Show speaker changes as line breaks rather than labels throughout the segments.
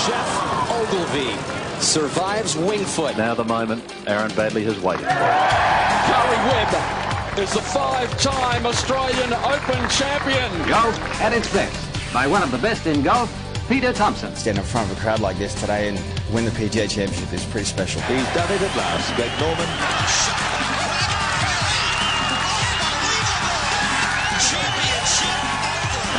Jeff Ogilvy survives Wingfoot.
Now the moment Aaron Badley has waited for.
Gary Webb is the 5-time Australian Open champion.
Golf at its best by one of the best in golf, Peter Thompson.
Stand in front of a crowd like this today and win the PGA Championship is pretty special.
He's done it at last. Greg Norman.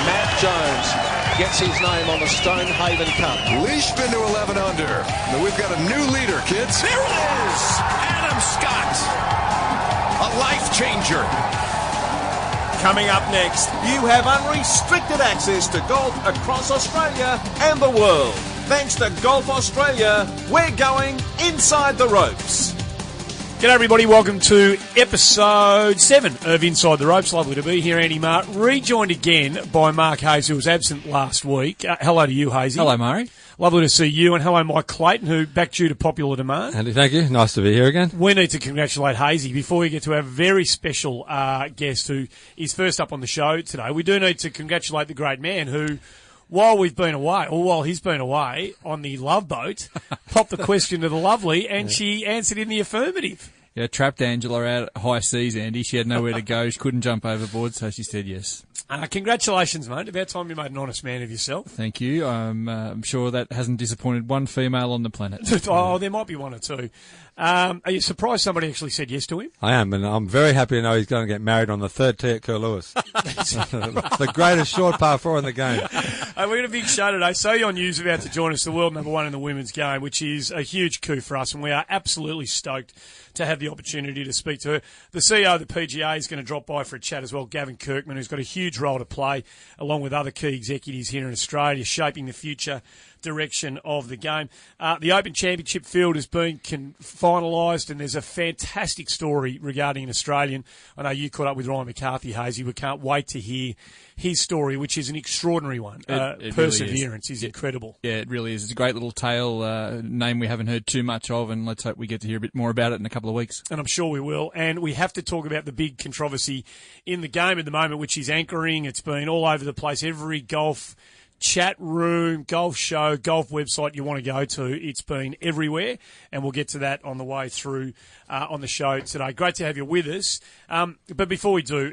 Matt Jones gets his name on the Stonehaven Cup.
Leishman to 11 under. Now we've got a new leader, kids. There it is! Adam Scott. A life changer.
Coming up next, you have unrestricted access to golf across Australia and the world. Thanks to Golf Australia, we're going inside the ropes.
G'day everybody, welcome to episode 7 of Inside the Ropes. Lovely to be here, Andy Maher, rejoined again by Mark Hayes, who was absent last week. Hello to you, Hazy.
Hello, Murray.
Lovely to see you, and hello, Mike Clayton, who back due to popular demand.
Andy, thank you. Nice to be here again.
We need to congratulate Hazy before we get to our very special guest who is first up on the show today. We do need to congratulate the great man who, while he's been away on the Love Boat, popped the question to the lovely, and she answered in the affirmative.
Yeah, trapped Angela out at high seas, Andy. She had nowhere to go. She couldn't jump overboard, so she said yes.
Congratulations, mate. About time you made an honest man of yourself.
Thank you. I'm sure that hasn't disappointed one female on the planet.
Oh, there might be one or two. Are you surprised somebody actually said yes to him?
I am, and I'm very happy to know he's going to get married on the third tee at Lewis. The greatest short par 4 in the game.
We got a big show today. So-Yeon Ryu is about to join us, the world number 1 in the women's game, which is a huge coup for us, and we are absolutely stoked to have the opportunity to speak to her. The CEO of the PGA is going to drop by for a chat as well, Gavin Kirkman, who's got a huge role to play, along with other key executives here in Australia, shaping the future direction of the game. The Open Championship field has been finalised, and there's a fantastic story regarding an Australian. I know you caught up with Ryan McCarthy, Hazy. We can't wait to hear his story, which is an extraordinary one.
It
Perseverance
really
is incredible.
Yeah, it really is. It's a great little tale, name we haven't heard too much of, and let's hope we get to hear a bit more about it in a couple of weeks.
And I'm sure we will. And we have to talk about the big controversy in the game at the moment, which is anchoring. It's been all over the place. Every golf chat room, golf show, golf website you want to go to, it's been everywhere, and we'll get to that on the way through on the show today. Great to have you with us. But before we do,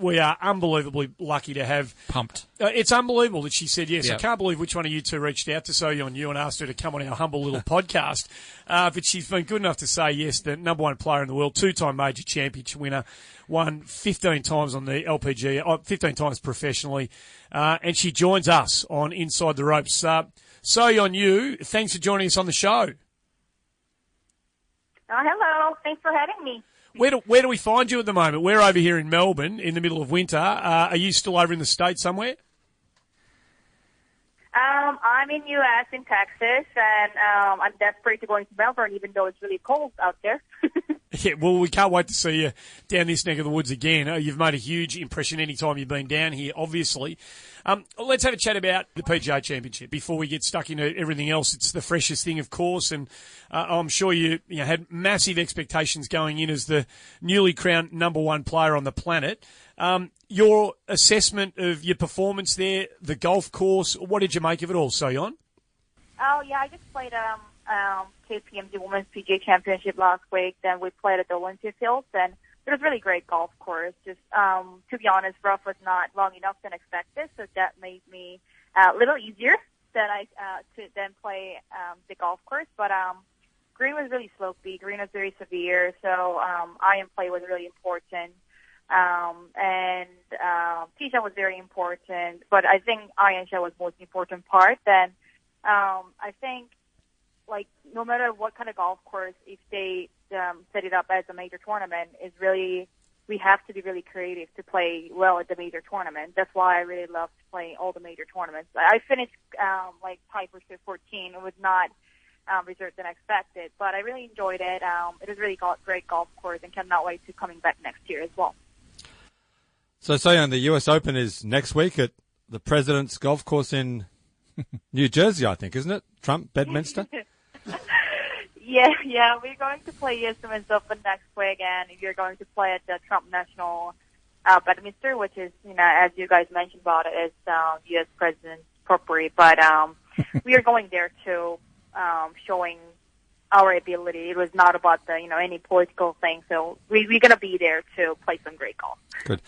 we are unbelievably lucky to have...
Pumped.
It's unbelievable that she said yes.
Yep.
I can't believe which one of you two reached out to So-Yeon Ryu and asked her to come on our humble little podcast. But she's been good enough to say yes, the number 1 player in the world, 2-time major championship winner, won 15 times on the LPG, 15 times professionally, and she joins us on Inside the Ropes. So-Yeon Ryu, thanks for joining us on the show.
Hello. Thanks for having me.
Where do we find you at the moment? We're over here in Melbourne in the middle of winter. Are you still over in the States somewhere?
I'm in U.S., in Texas, and I'm desperate to go into Melbourne, even though it's really cold out there.
Yeah, well, we can't wait to see you down this neck of the woods again. You've made a huge impression any time you've been down here, obviously. Let's have a chat about the PGA Championship before we get stuck into everything else. It's the freshest thing, of course, and I'm sure you had massive expectations going in as the newly crowned number 1 player on the planet. Your assessment of your performance there, the golf course, what did you make of it all, So-Yeon?
Oh, yeah, I just played KPMG Women's PGA Championship last week. Then we played at the Olympia Fields, and it was a really great golf course. Just to be honest, rough was not long enough than expected, so that made me a little easier than to then play the golf course. But green was really slopey. Green was very severe, so iron play was really important. And tee shot was very important, but I think iron shot was the most important part. Then I think, like, no matter what kind of golf course, if they set it up as a major tournament, is really, we have to be really creative to play well at the major tournament. That's why I really love to play all the major tournaments. I finished tied for 14. It was not reserved than expected, but I really enjoyed it. It was really great golf course, and cannot wait to coming back next year as well.
So, So-Yeon, the US Open is next week at the President's Golf Course in New Jersey, I think, isn't it? Trump, Bedminster?
Yeah, we're going to play US Women's Open next week, and we're going to play at the Trump National Bedminster, which is, as you guys mentioned about it, is U.S. President's property. But we are going there to showing our ability. It was not about the any political thing. So we're going to be there to play some great golf.
Good.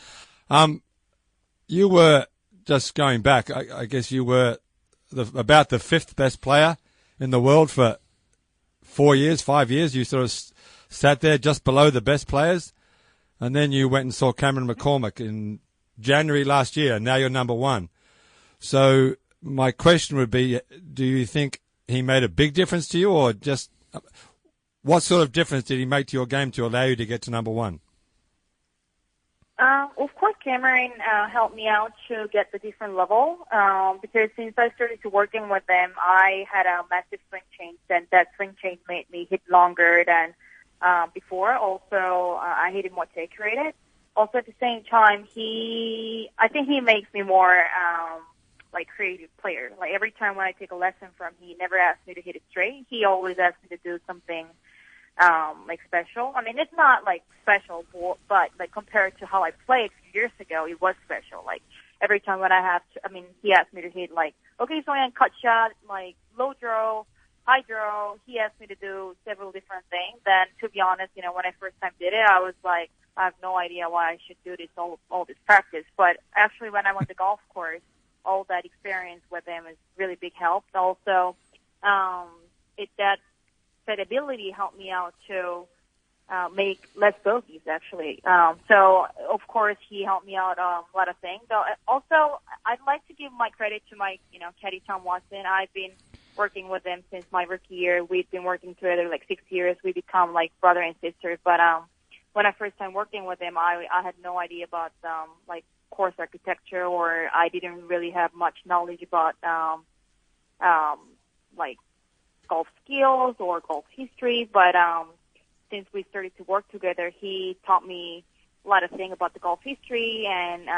You were just going back. I guess you were about the 5th best player in the world for 5 years. You sort of sat there just below the best players, and then you went and saw Cameron McCormack in January last year, and now you're number 1. So my question would be, do you think he made a big difference to you, or just what sort of difference did he make to your game to allow you to get to number 1?
Of course, Cameron helped me out to get the different level because since I started to working with them, I had a massive swing change, and that swing change made me hit longer than before. Also, I hit it more accurate. Also, at the same time, I think he makes me more creative player. Like every time when I take a lesson from him, he never asks me to hit it straight. He always asks me to do something special. I mean, it's not special, but compared to how I played a few years ago, it was special. Like every time when he asked me to hit okay, so I cut shot, low draw, high draw. He asked me to do several different things. Then, to be honest, when I first time did it, I was like, I have no idea why I should do this all this practice. But actually, when I'm on the golf course, all that experience with them is really big help. Also, that ability helped me out to make less bogeys, actually. So, of course, he helped me out a lot of things. So, also, I'd like to give my credit to my, caddy Tom Watson. I've been working with him since my rookie year. We've been working together 6 years. We become brother and sister. But when I first time working with him, I had no idea about course architecture, or I didn't really have much knowledge about golf skills or golf history. But since we started to work together, he taught me a lot of things about the golf history and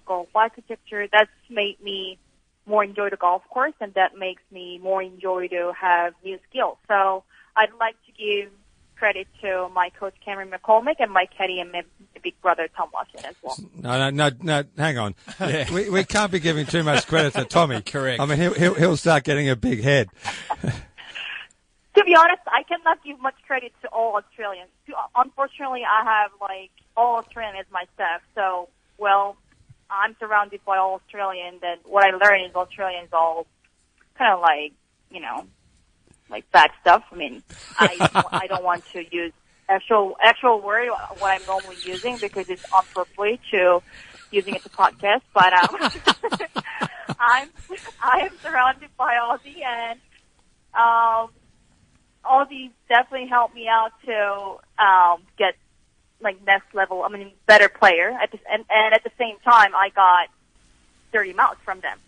golf architecture. That's made me more enjoy the golf course, and that makes me more enjoy to have new skills. So I'd like to give credit to my coach Cameron McCormack and my caddy and my big brother Tom Watson as well.
No, hang on. Yeah. We can't be giving too much credit to Tommy.
Correct.
I mean, he'll start getting a big head.
To be honest, I cannot give much credit to all Australians. Unfortunately, I have all Australian as my staff. So, I'm surrounded by all Australian. That what I learned is Australians all kind of bad stuff. I mean, I don't want to use actual word what I'm normally using because it's appropriate to using it to podcast. But I am surrounded by Aussie, and Aussie definitely helped me out to get next level. I mean, better player. And at the same time, I got dirty mouths from them.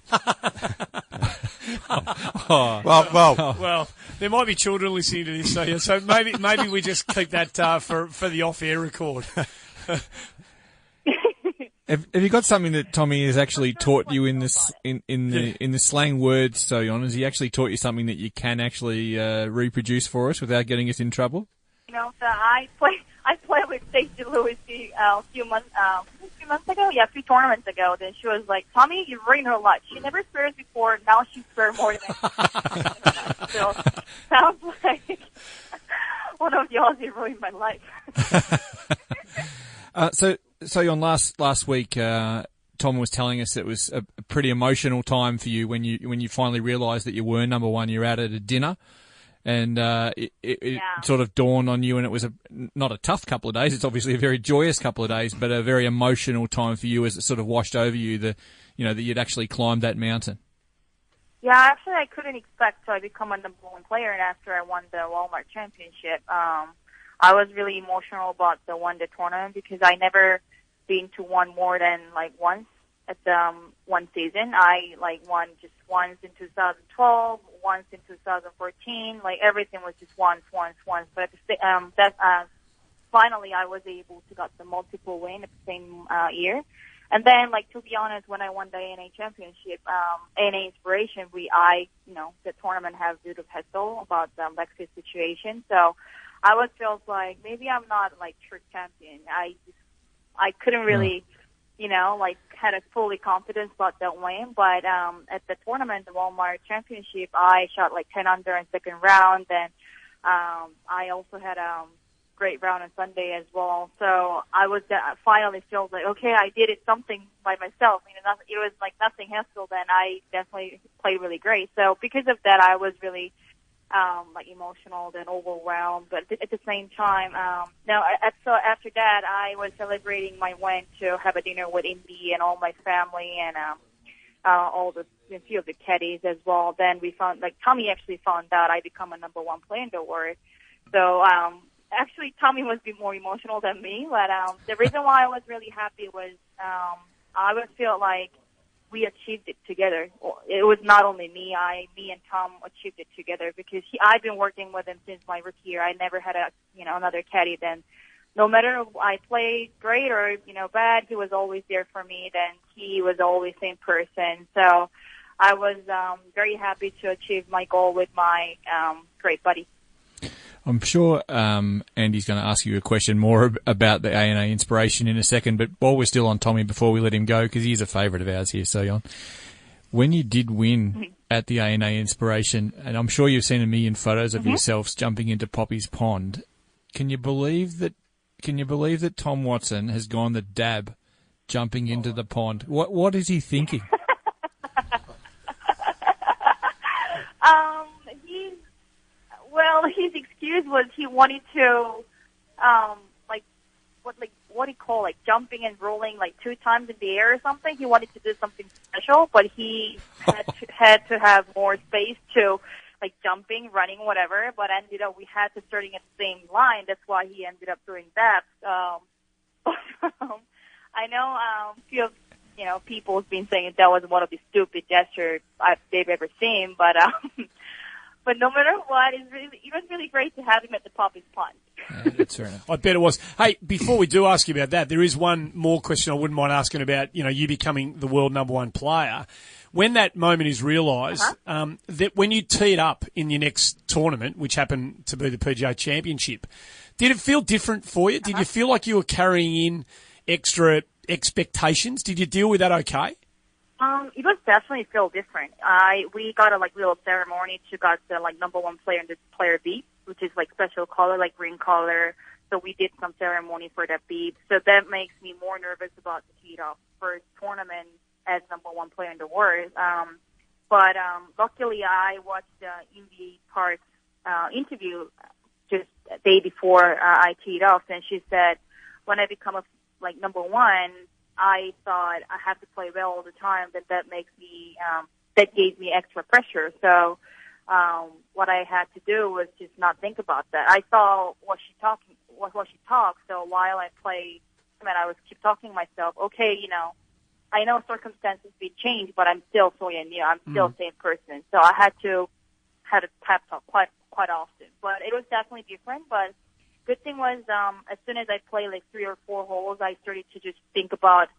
Well, there might be children listening to this, so maybe we just keep that for the off-air record.
Have you got something that Tommy has actually taught you in this in the slang words, So-Yeon? Has he actually taught you something that you can actually reproduce for us without getting us in trouble?
So I played with Stacey Lewis a few months ago. Yeah, 3 tournaments ago. Then she was like, "Tommy, you ruined her life. She never swears before. Now she swears more than." So sounds like one of the Aussies ruined my life.
So on last week, Tom was telling us it was a pretty emotional time for you when you finally realised that you were number 1. You're out at a dinner, and it sort of dawned on you, and it was not a tough couple of days. It's obviously a very joyous couple of days, but a very emotional time for you as it sort of washed over you that you'd actually climbed that mountain.
Yeah, actually, I couldn't expect to become a number 1 player, and after I won the Walmart Championship, I was really emotional about the tournament because I never been to one more than once at one season. I won just once in 2012, once in 2014. Everything was just once. But finally, I was able to get the multiple win at the same year. And then, to be honest, when I won the ANA Championship, ANA Inspiration, the tournament have a bit of hassle about the Lexus situation. So I feels like maybe I'm not true champion. I couldn't really like had a fully confidence about that win. But at the tournament, the Walmart Championship, I shot like 10 under in second round. Then I also had a great round on Sunday as well. So I was finally felt like, okay, I did it something by myself. It was like nothing hassle. Then I definitely played really great. So because of that, I was really like emotional and overwhelmed. But at the same time, so after that, I was celebrating my win to have a dinner with Indy and all my family and a few of the caddies as well. Then we found, like, Tommy actually found out I become a number one player in the world. So actually, Tommy was a bit more emotional than me. But the reason why I was really happy was I would feel like we achieved it together. It was not only me and Tom achieved it together because I've been working with him since my rookie year. I never had another caddy then. No matter if I played great or, bad, he was always there for me. Then he was always the same person. So I was very happy to achieve my goal with my great buddy.
I'm sure Andy's going to ask you a question more about the A&A Inspiration in a second, but while we're still on Tommy, before we let him go, because he's a favourite of ours here, So-Yeon, when you did win at the A&A Inspiration, and I'm sure you've seen a million photos of yourselves jumping into Poppy's Pond, can you believe that Tom Watson has gone the dab jumping into the pond? What is he thinking?
His excuse was he wanted to, what do you call, jumping and rolling 2 times in the air or something. He wanted to do something special, but he had to have more space to, jumping, running, whatever. But ended up we had to starting at the same line. That's why he ended up doing that. I know a few of people have been saying that was one of the stupid gestures they've ever seen, but. But no matter what, it was really great to have him at the Poppy's Pond.
That's fair enough.
I bet it was. Hey, before we do ask you about that, there is one more question I wouldn't mind asking about, you becoming the world number one player. When that moment is realised, that when you tee it up in your next tournament, which happened to be the PGA Championship, did it feel different for you? Did you feel like you were carrying in extra expectations? Did you deal with that okay?
It was definitely feel different. We got a little ceremony to got the number one player in the player beep, which is special color, green color. So we did some ceremony for that beep. So that makes me more nervous about the tee off first tournament as number one player in the world. But luckily I watched Indy Park's interview just a day before I teed off, and she said when I become number one, I thought I have to play well all the time. That makes me that gave me extra pressure. So what I had to do was just not think about that. I saw what she talked. So while I played, I was keep talking to myself. Okay, I know circumstances be changed, but I'm still So-Yeon. I'm still the same person. So I had to pep talk quite often. But it was definitely different. But good thing was, as soon as I play 3 or 4 holes, I started to just think about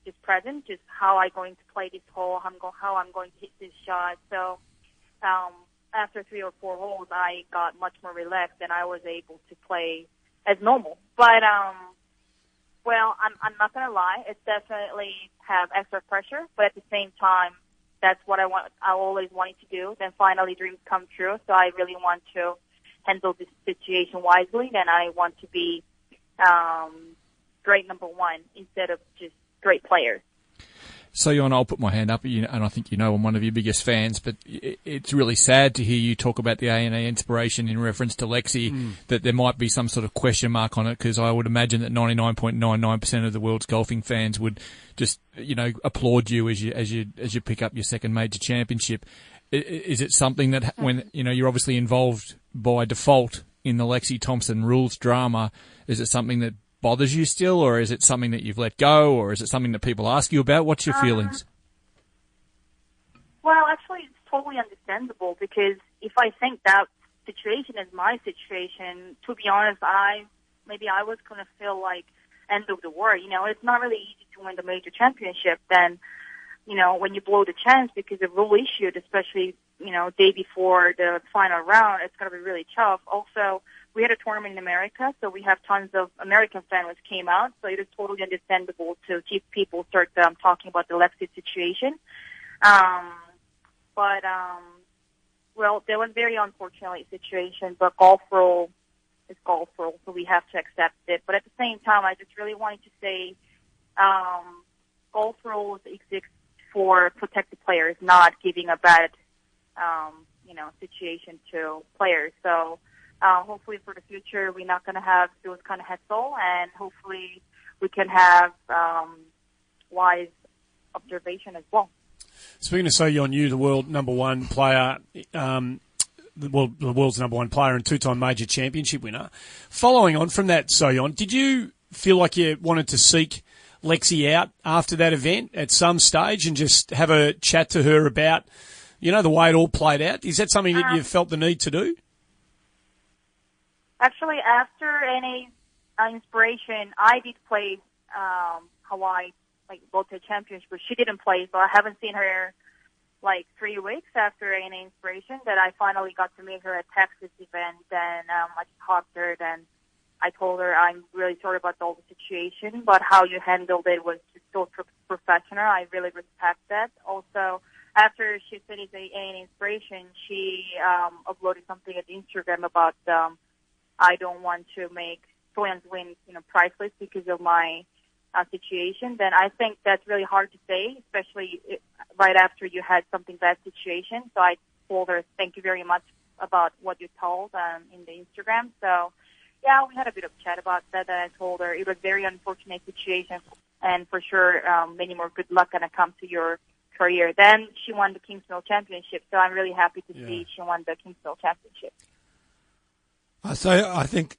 just present, just how I'm going to play this hole, how I'm going to hit this shot. So after 3 or 4 holes, I got much more relaxed and I was able to play as normal. But I'm not gonna lie, it definitely have extra pressure, but at the same time, that's what I always wanted to do. Then finally, dreams come true. So I really want to handle this situation wisely, then I want to be great number one instead of just great player.
So-Yeon, I'll put my hand up, and I think I'm one of your biggest fans, but it's really sad to hear you talk about the A&A Inspiration in reference to Lexi, that there might be some sort of question mark on it, because I would imagine that 99.99% of the world's golfing fans would just, applaud you as you pick up your second major championship. Is it something that when, you're obviously involved by default in the Lexi Thompson rules drama, is it something that bothers you still, or is it something that you've let go, or is it something that people ask you about? What's your feelings?
Well, actually, it's totally understandable, because if I think that situation is my situation, to be honest, I was going to feel like end of the world. It's not really easy to win the major championship. Then, when you blow the chance because of rule issue, especially, day before the final round, it's going to be really tough. Also, we had a tournament in America, so we have tons of American fans which came out. So it is totally understandable to see people start talking about the Lexi situation. Well, there was very unfortunate situation, but golf rule is golf rule, so we have to accept it. But at the same time, I just really wanted to say golf rules exist for protected players, not giving a bad, situation to players. So hopefully for the future, we're not going to have those kind of hassle, and hopefully we can have wise observation as well.
Speaking of So-Yeon Ryu, the world number one player, the world's number one player and two-time major championship winner. Following on from that, So-Yeon, did you feel like you wanted to seek Lexi out after that event at some stage and just have a chat to her about, the way it all played out? Is that something that you felt the need to do?
Actually, after any inspiration, I did play Hawaii, World Championship, but she didn't play, so I haven't seen her 3 weeks after any inspiration that I finally got to meet her at Texas event. And I talked to her, and I told her I'm really sorry about the whole situation, but how you handled it was just so professional. I really respect that. Also, after she finished any inspiration, she uploaded something at Instagram about I don't want to make So-Yeon's win priceless because of my situation. Then I think that's really hard to say, especially right after you had something bad situation. So I told her thank you very much about what you told in the Instagram. So yeah, we had a bit of chat about that. And I told her it was a very unfortunate situation, and for sure many more good luck gonna come to your career. Then she won the Kingsmill Championship, so I'm really happy to see she won the Kingsmill Championship.
So I think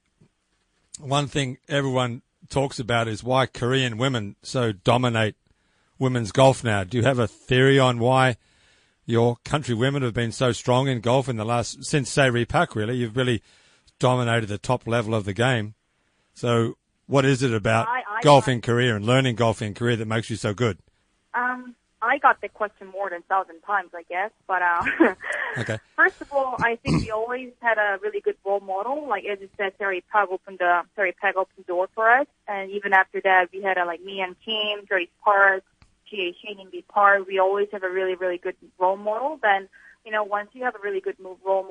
one thing everyone talks about is why Korean women so dominate women's golf now. Do you have a theory on why your country women have been so strong in golf in the last, since Sayri Pak really? You've really dominated the top level of the game. So what is it about golf in Korea and learning golf in Korea that makes you so good?
I got the question more than 1,000 times, I guess. But
okay.
First of all, I think we always had a really good role model. Like as you said, Sayri Pak opened the door for us, and even after that, we had me and Kim, Grace Park, G.A. Shane in the Park. We always have a really, really good role model. Then once you have a really good role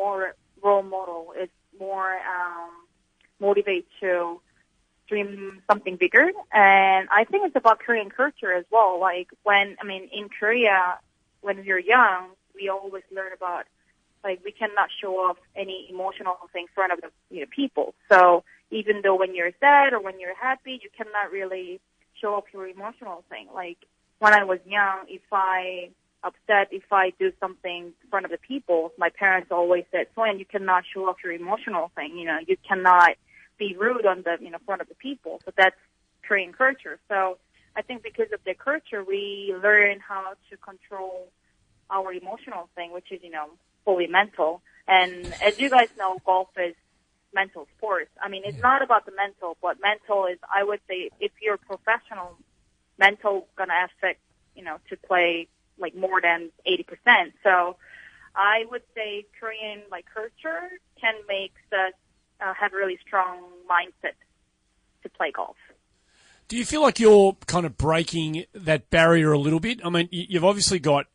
model, it's more motivate to dream something bigger. And I think it's about Korean culture as well. In Korea, when we're young, we always learn about, we cannot show off any emotional thing in front of the people. So even though when you're sad or when you're happy, you cannot really show off your emotional thing. When I was young, if I do something in front of the people, my parents always said, "So-Yeon, you cannot show off your emotional thing. You cannot be rude on the front of the people." So that's Korean culture. So I think because of the culture, we learn how to control our emotional thing, which is fully mental. And as you guys know, golf is mental sport. It's not about the mental, but mental is, I would say, if you're professional, mental gonna affect to play more than 80%. So I would say Korean culture can make us have a really strong mindset to play golf.
Do you feel like you're kind of breaking that barrier a little bit? You've obviously got,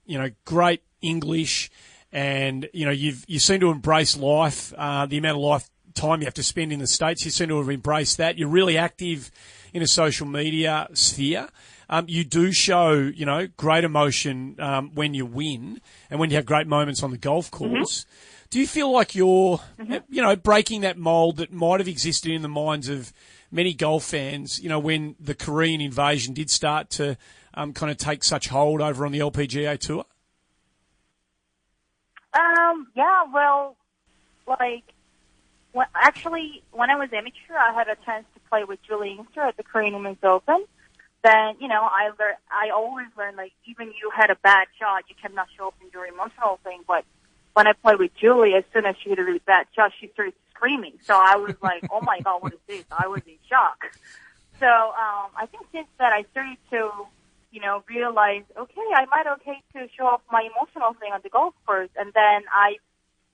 great English, and, you seem to embrace life, the amount of time you have to spend in the States. You seem to have embraced that. You're really active in a social media sphere. You do show, great emotion when you win and when you have great moments on the golf course. Mm-hmm. Do you feel like you're, breaking that mold that might have existed in the minds of many golf fans, when the Korean invasion did start to kind of take such hold over on the LPGA Tour?
When I was amateur, I had a chance to play with Julie Inkster at the Korean Women's Open. Then, I always learned, even you had a bad shot, you cannot show up in your emotional thing. But when I played with Julie, as soon as she hit a really bad shot, she started screaming. So I was like, oh my God, what is this? I was in shock. So, I think since that I started to, realize, okay, I might to show off my emotional thing on the golf course. And then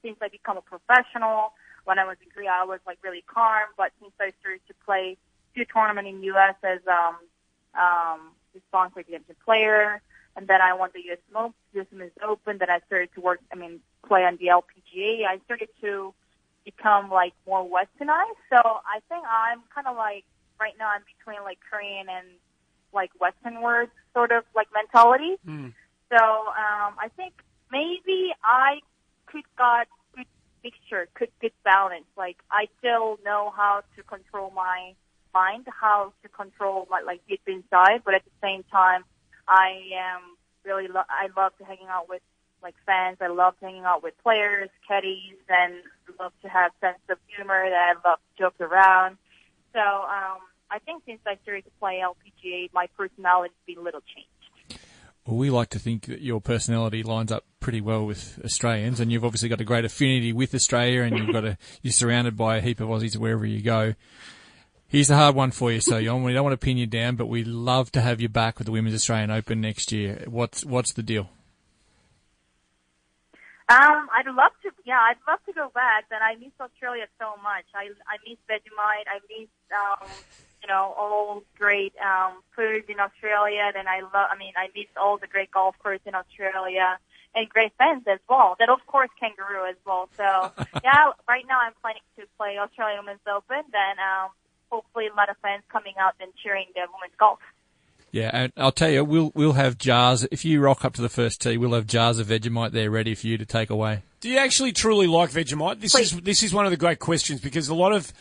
since I become a professional, when I was in Korea, I was like really calm. But since I started to play 2 tournaments in U.S. as responsible executive player, and then I won the U.S. Women's Open, then I started to play on the LPGA. I started to become like more westernized. So I think I'm kind of like, right now I'm between like Korean and like Western words sort of like mentality. So I think maybe I could got good mixture, good balance. Like I still know how to control my mind, how to control my like deep inside, but at the same time, I am really I love to hanging out with like fans. I love hanging out with players, caddies, and love to have sense of humor. That I love to joke around. So I think since I started to play LPGA, my personality has been a little changed.
Well, we like to think that your personality lines up pretty well with Australians, and you've obviously got a great affinity with Australia, and you're surrounded by a heap of Aussies wherever you go. Here's the hard one for you, So-Yeon. We don't want to pin you down, but we'd love to have you back with the Women's Australian Open next year. What's the deal?
I'd love to go back. And I miss Australia so much. I miss Vegemite. I miss all great food in Australia. And I miss all the great golf courses in Australia and great fans as well. That of course kangaroo as well. So yeah, right now I'm planning to play Australian Women's Open. Then hopefully a lot of fans coming out and cheering the women's golf.
Yeah, and I'll tell you, we'll have jars. If you rock up to the first tee, we'll have jars of Vegemite there ready for you to take away.
Do you actually truly like Vegemite? This is one of the great questions, because a lot of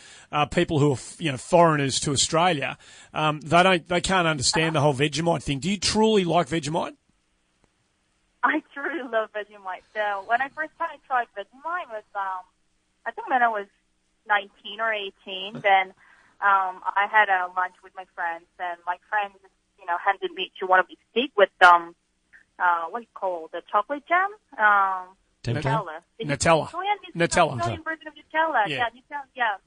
people who are foreigners to Australia, they can't understand the whole Vegemite thing. Do you truly like Vegemite?
I truly love Vegemite. So when I first time I tried Vegemite was I think when I was 19 or 18. Then I had a lunch with my friends, and my friends handed me to one of these steak with what do you call the chocolate jam? Nutella.
Nutella.
Australian version of Nutella. Yeah,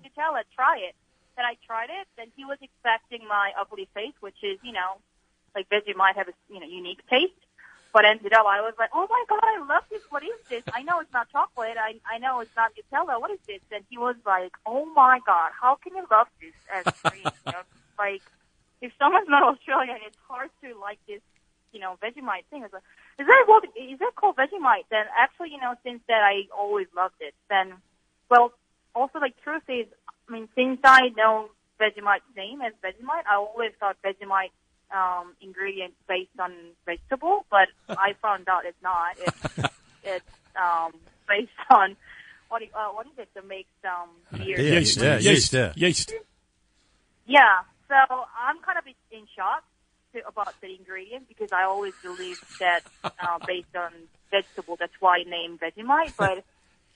Nutella. Try it. Then I tried it. Then he was expecting my ugly face, which is like Vegemite have a unique taste. But ended up, I was like, oh my God, I love this. What is this? I know it's not chocolate. I know it's not Nutella. What is this? And he was like, oh my God, how can you love this as Korean? Like, if someone's not Australian, it's hard to like this, Vegemite thing. It's like, is that called Vegemite? Then actually, since that I always loved it. Then, well, also the truth is, since I know Vegemite's name as Vegemite, I always thought Vegemite ingredients based on vegetable, but I found out it's not. It's based on what is it that makes beer?
Yeast.
Yeah. So I'm kind of in shock about the ingredient, because I always believed that based on vegetable, that's why I named Vegemite. But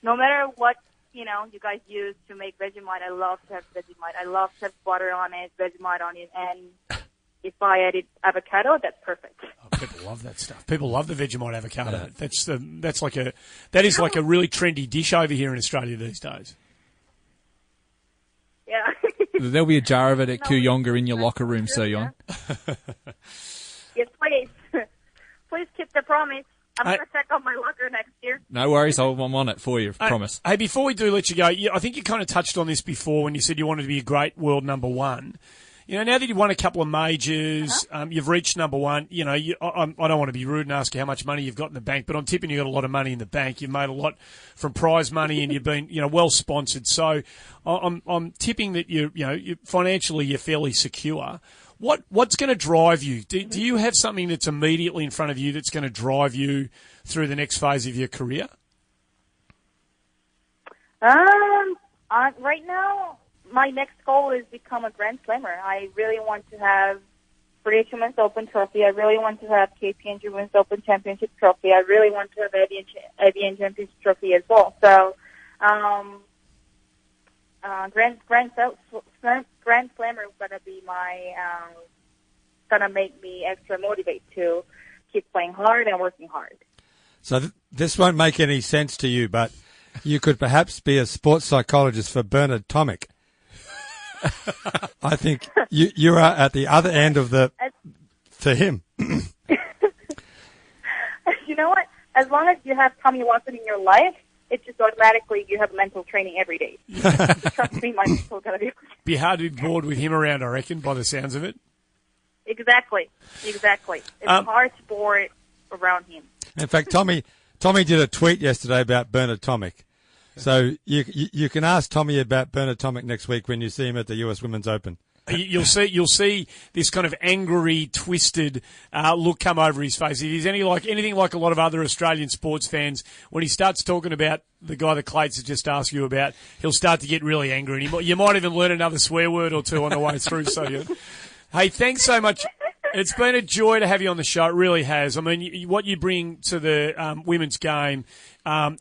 no matter what you guys use to make Vegemite, I love to have Vegemite. I love to have butter on it, Vegemite on it, and if I added avocado, that's perfect.
Oh, people love that stuff. People love the Vegemite avocado. Yeah. That is like a really trendy dish over here in Australia these days.
Yeah.
There'll be a jar of it at Kuyonga in your locker room, So-Yeon.
Yes, please. Please keep the promise. I'm going to check out my locker next year.
No worries. I'm on it for you, promise.
Hey, before we do let you go, I think you kind of touched on this before when you said you wanted to be a great world number one. Now that you've won a couple of majors, you've reached number one, I don't want to be rude and ask you how much money you've got in the bank, but I'm tipping you've got a lot of money in the bank. You've made a lot from prize money, and you've been, well sponsored. So I'm tipping that you financially you're fairly secure. What's going to drive you? Do you have something that's immediately in front of you that's going to drive you through the next phase of your career?
Right now, my next goal is become a Grand Slammer. I really want to have British Women's Open Trophy. I really want to have KPMG Women's Open Championship Trophy. I really want to have ABN Championship Trophy as well. So, Grand Slammer is gonna be gonna make me extra motivated to keep playing hard and working hard.
So this won't make any sense to you, but you could perhaps be a sports psychologist for Bernard Tomic. I think you are at the other end of for him.
You know what? As long as you have Tommy Watson in your life, it's just automatically you have mental training every day. Trust me, my mental gotta
be hard to be bored with him around, I reckon, by the sounds of it.
Exactly. It's hard to bore around him.
In fact, Tommy did a tweet yesterday about Bernard Tomic. So you can ask Tommy about Bernard Tomic next week when you see him at the US Women's Open.
You'll see this kind of angry, twisted look come over his face. If he's anything like a lot of other Australian sports fans, when he starts talking about the guy that Clates has just asked you about, he'll start to get really angry, and you might even learn another swear word or two on the way through. So, yeah. Hey, thanks so much. It's been a joy to have you on the show. It really has. I mean, what you bring to the women's game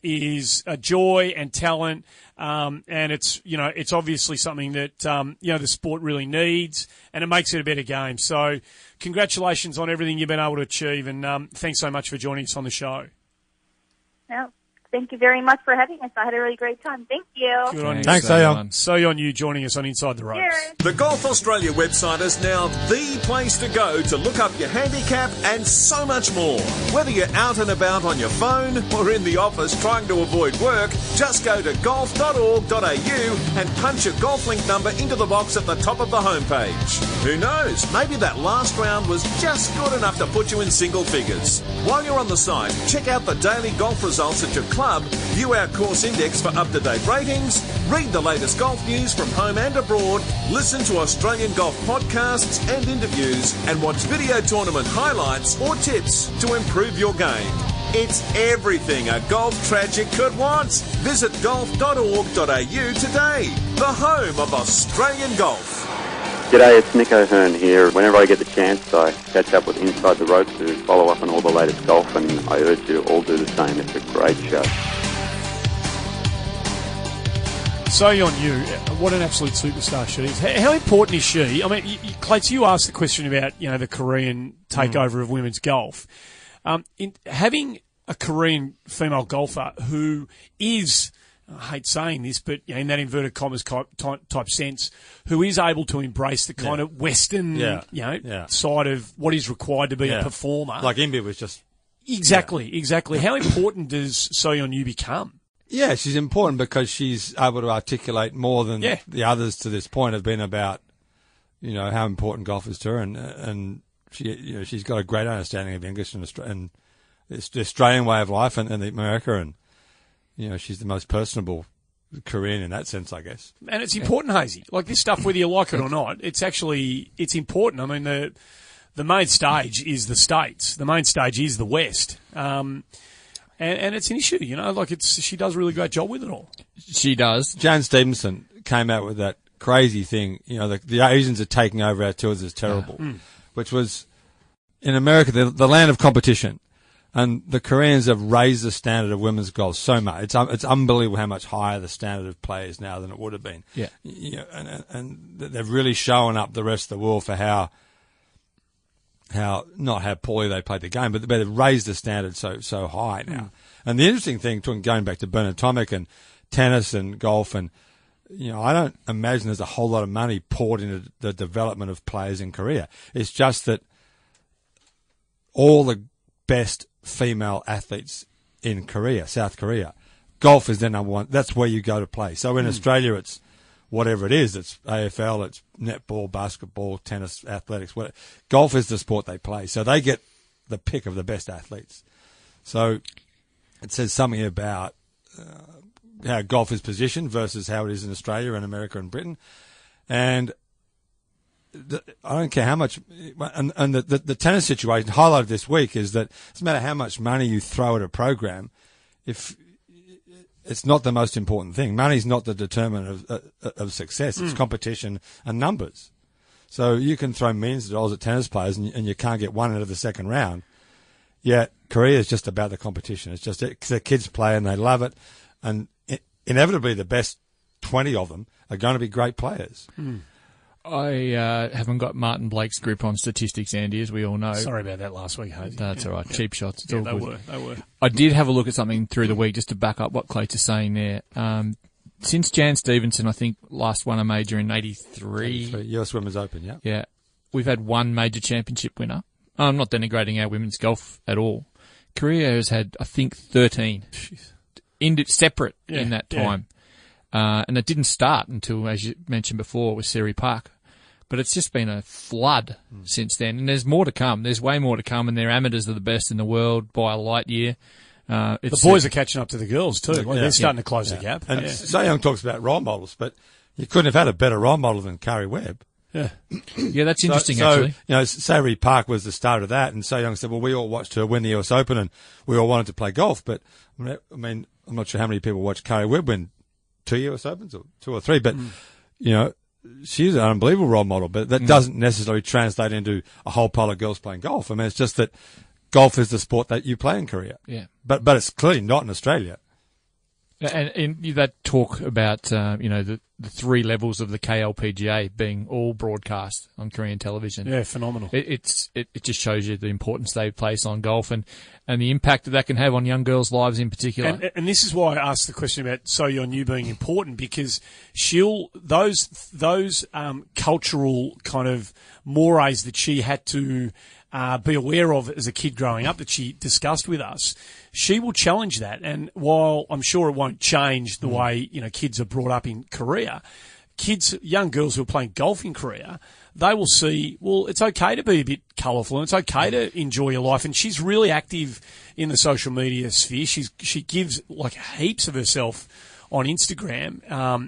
is a joy and talent, and it's obviously something that the sport really needs, and it makes it a better game. So, congratulations on everything you've been able to achieve, and thanks so much for joining us on the show.
Yeah. Thank you very much for having us. I had a really great time. Thank you.
Good on you.
Thanks, So-Yeon.
So-Yeon Ryu joining us on Inside the Ropes.
Cheers.
The Golf Australia website is now the place to go to look up your handicap and so much more. Whether you're out and about on your phone or in the office trying to avoid work, just go to golf.org.au and punch your golf link number into the box at the top of the homepage. Who knows, maybe that last round was just good enough to put you in single figures. While you're on the site, check out the daily golf results at your club, view our course index for up-to-date ratings, read the latest golf news from home and abroad, listen to Australian golf podcasts and interviews, and watch video tournament highlights or tips to improve your game. It's everything a golf tragic could want. Visit golf.org.au today, the home of Australian golf.
G'day, it's Nick O'Hearn here. Whenever I get the chance, I catch up with Inside the Ropes to follow up on all the latest golf, and I urge you to all do the same. It's a great show.
So-Yeon Ryu, what an absolute superstar she is. How important is she? I mean, Clates, you asked the question about the Korean takeover of women's golf. In having a Korean female golfer who is, I hate saying this, but in that inverted commas type sense, who is able to embrace the kind of Western, side of what is required to be a performer.
Like India was just...
Exactly. How important does So-Yeon Ryu become?
Yeah, she's important because she's able to articulate more than the others to this point have been about, how important golf is to her, and she, she's got a great understanding of English and it's the Australian way of life and the America, and she's the most personable Korean in that sense, I guess. And
it's important, Hazy. Like this stuff, whether you like it or not, it's important. I mean, the main stage is the States. The main stage is the West. And it's an issue, she does a really great job with it all.
She does.
Jan Stevenson came out with that crazy thing, the Asians are taking over our tours is terrible, which was, in America, the land of competition. And the Koreans have raised the standard of women's golf so much. It's unbelievable how much higher the standard of play is now than it would have been.
Yeah.
And they've really shown up the rest of the world for how not how poorly they played the game, but they've raised the standard so high now. And the interesting thing, going back to Bernard Tomic and tennis and golf, and I don't imagine there's a whole lot of money poured into the development of players in Korea. It's just that all the best female athletes in Korea, South Korea, golf is their number one. That's where you go to play. So in Australia, it's whatever it is. It's AFL, it's netball, basketball, tennis, athletics. Golf is the sport they play. So they get the pick of the best athletes. So it says something about how golf is positioned versus how it is in Australia and America and Britain. And I don't care how much, and the tennis situation highlighted this week is that it doesn't matter how much money you throw at a program, if it's not the most important thing. Money's not the determinant of success. It's competition and numbers. So you can throw millions of dollars at tennis players and you can't get one out of the second round. Yet Korea is just about the competition. It's just the kids play and they love it, and inevitably the best 20 of them are going to be great players.
I haven't got Martin Blake's grip on statistics, Andy, as we all know.
Sorry about that last week, Hazy.
That's all right. Cheap shots. It's all good.
They were.
I did have a look at something through the week just to back up what Clates is saying there. Since Jan Stevenson, I think, last won a major in 83.
US Women's Open, yeah.
Yeah. We've had one major championship winner. I'm not denigrating our women's golf at all. Korea has had, I think, 13. separate in that time. And it didn't start until, as you mentioned before, with Siri Park. But it's just been a flood since then. And there's more to come. There's way more to come, and their amateurs are the best in the world by a light year.
The boys are catching up to the girls too. They're starting to close the gap.
And So-Yeon talks about role models, but you couldn't have had a better role model than Carrie Webb.
Yeah,
yeah, that's interesting. Actually,
Sari Park was the start of that, and So-Yeon said, "Well, we all watched her win the US Open, and we all wanted to play golf." But I mean, I'm not sure how many people watched Carrie Webb win 2 US Opens, or 2 or 3, but she's an unbelievable role model. But that doesn't necessarily translate into a whole pile of girls playing golf. I mean, it's just that golf is the sport that you play in Korea.
Yeah,
but it's clearly not in Australia.
And that talk about the 3 levels of the KLPGA being all broadcast on Korean television.
Yeah, phenomenal.
It just shows you the importance they place on golf and the impact that can have on young girls' lives in particular.
And this is why I asked the question about So-Yeon Ryu being important, because those cultural kind of mores that she had to be aware of as a kid growing up that she discussed with us, she will challenge that. And while I'm sure it won't change the way, kids are brought up in Korea, young girls who are playing golf in Korea, they will see, well, it's okay to be a bit colourful and it's okay to enjoy your life. And she's really active in the social media sphere. She gives like heaps of herself on Instagram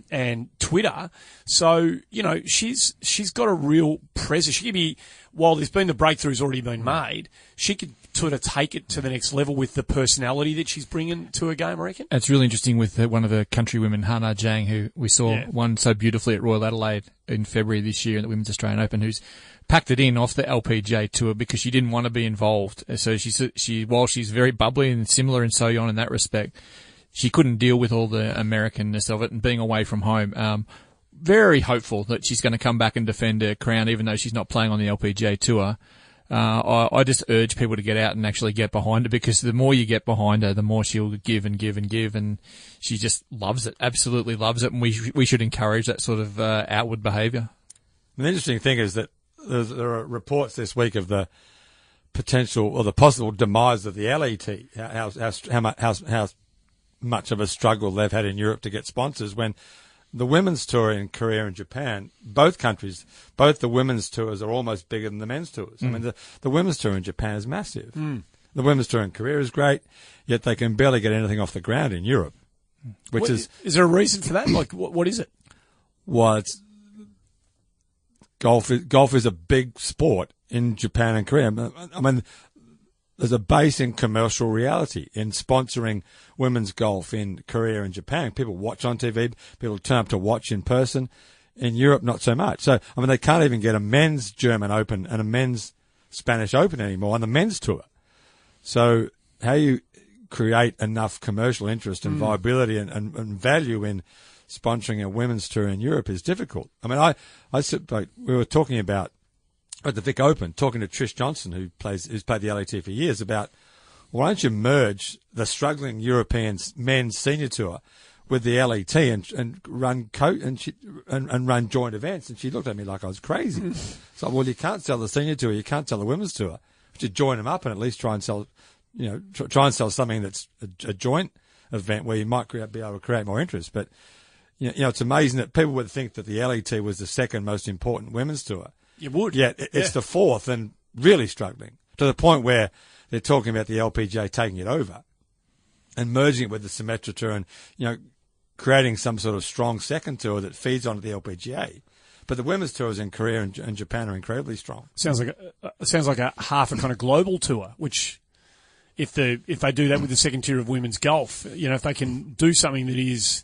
and Twitter. So, she's got a real presence. She could be, while there's been the breakthroughs already been made, she could sort of take it to the next level with the personality that she's bringing to her game, I reckon.
It's really interesting with one of the country women, Hannah Jang, who we saw won so beautifully at Royal Adelaide in February this year in the Women's Australian Open, who's packed it in off the LPGA tour because she didn't want to be involved. So while she's very bubbly and similar in So-Yeon in that respect, she couldn't deal with all the Americanness of it and being away from home. Very hopeful that she's going to come back and defend her crown, even though she's not playing on the LPGA tour. I just urge people to get out and actually get behind her, because the more you get behind her, the more she'll give and give and give, and she just loves it, absolutely loves it, and we should encourage that sort of outward behaviour.
The interesting thing is that there are reports this week of the potential or the possible demise of the LET. How much of a struggle they've had in Europe to get sponsors, when the women's tour in Korea and Japan, both countries, both the women's tours are almost bigger than the men's tours. I mean, the women's tour in Japan is massive. The women's tour in Korea is great, yet they can barely get anything off the ground in Europe. Is
there a reason for that? Like, what is it?
Well, golf is a big sport in Japan and Korea. I mean, there's a base in commercial reality in sponsoring women's golf in Korea and Japan. People watch on TV. People turn up to watch in person. In Europe, not so much. So, I mean, they can't even get a men's German Open and a men's Spanish Open anymore on the men's tour. So how you create enough commercial interest and viability and value in sponsoring a women's tour in Europe is difficult. I mean, we were talking about at the Vic Open, talking to Trish Johnson, who's played the LAT for years, about why don't you merge the struggling European men's senior tour with the LET and run run joint events? And she looked at me like I was crazy. So, well, you can't sell the senior tour, you can't sell the women's tour. But you join them up and at least try and sell, try and sell something that's a joint event where you might be able to create more interest. But it's amazing that people would think that the LET was the second most important women's tour.
You would.
Yet it's the fourth and really struggling, to the point where they're talking about the LPGA taking it over and merging it with the Symetra Tour and, creating some sort of strong second tour that feeds onto the LPGA. But the women's tours in Korea and Japan are incredibly strong.
Sounds like a half a kind of global tour, which if they do that with the second tier of women's golf, if they can do something that is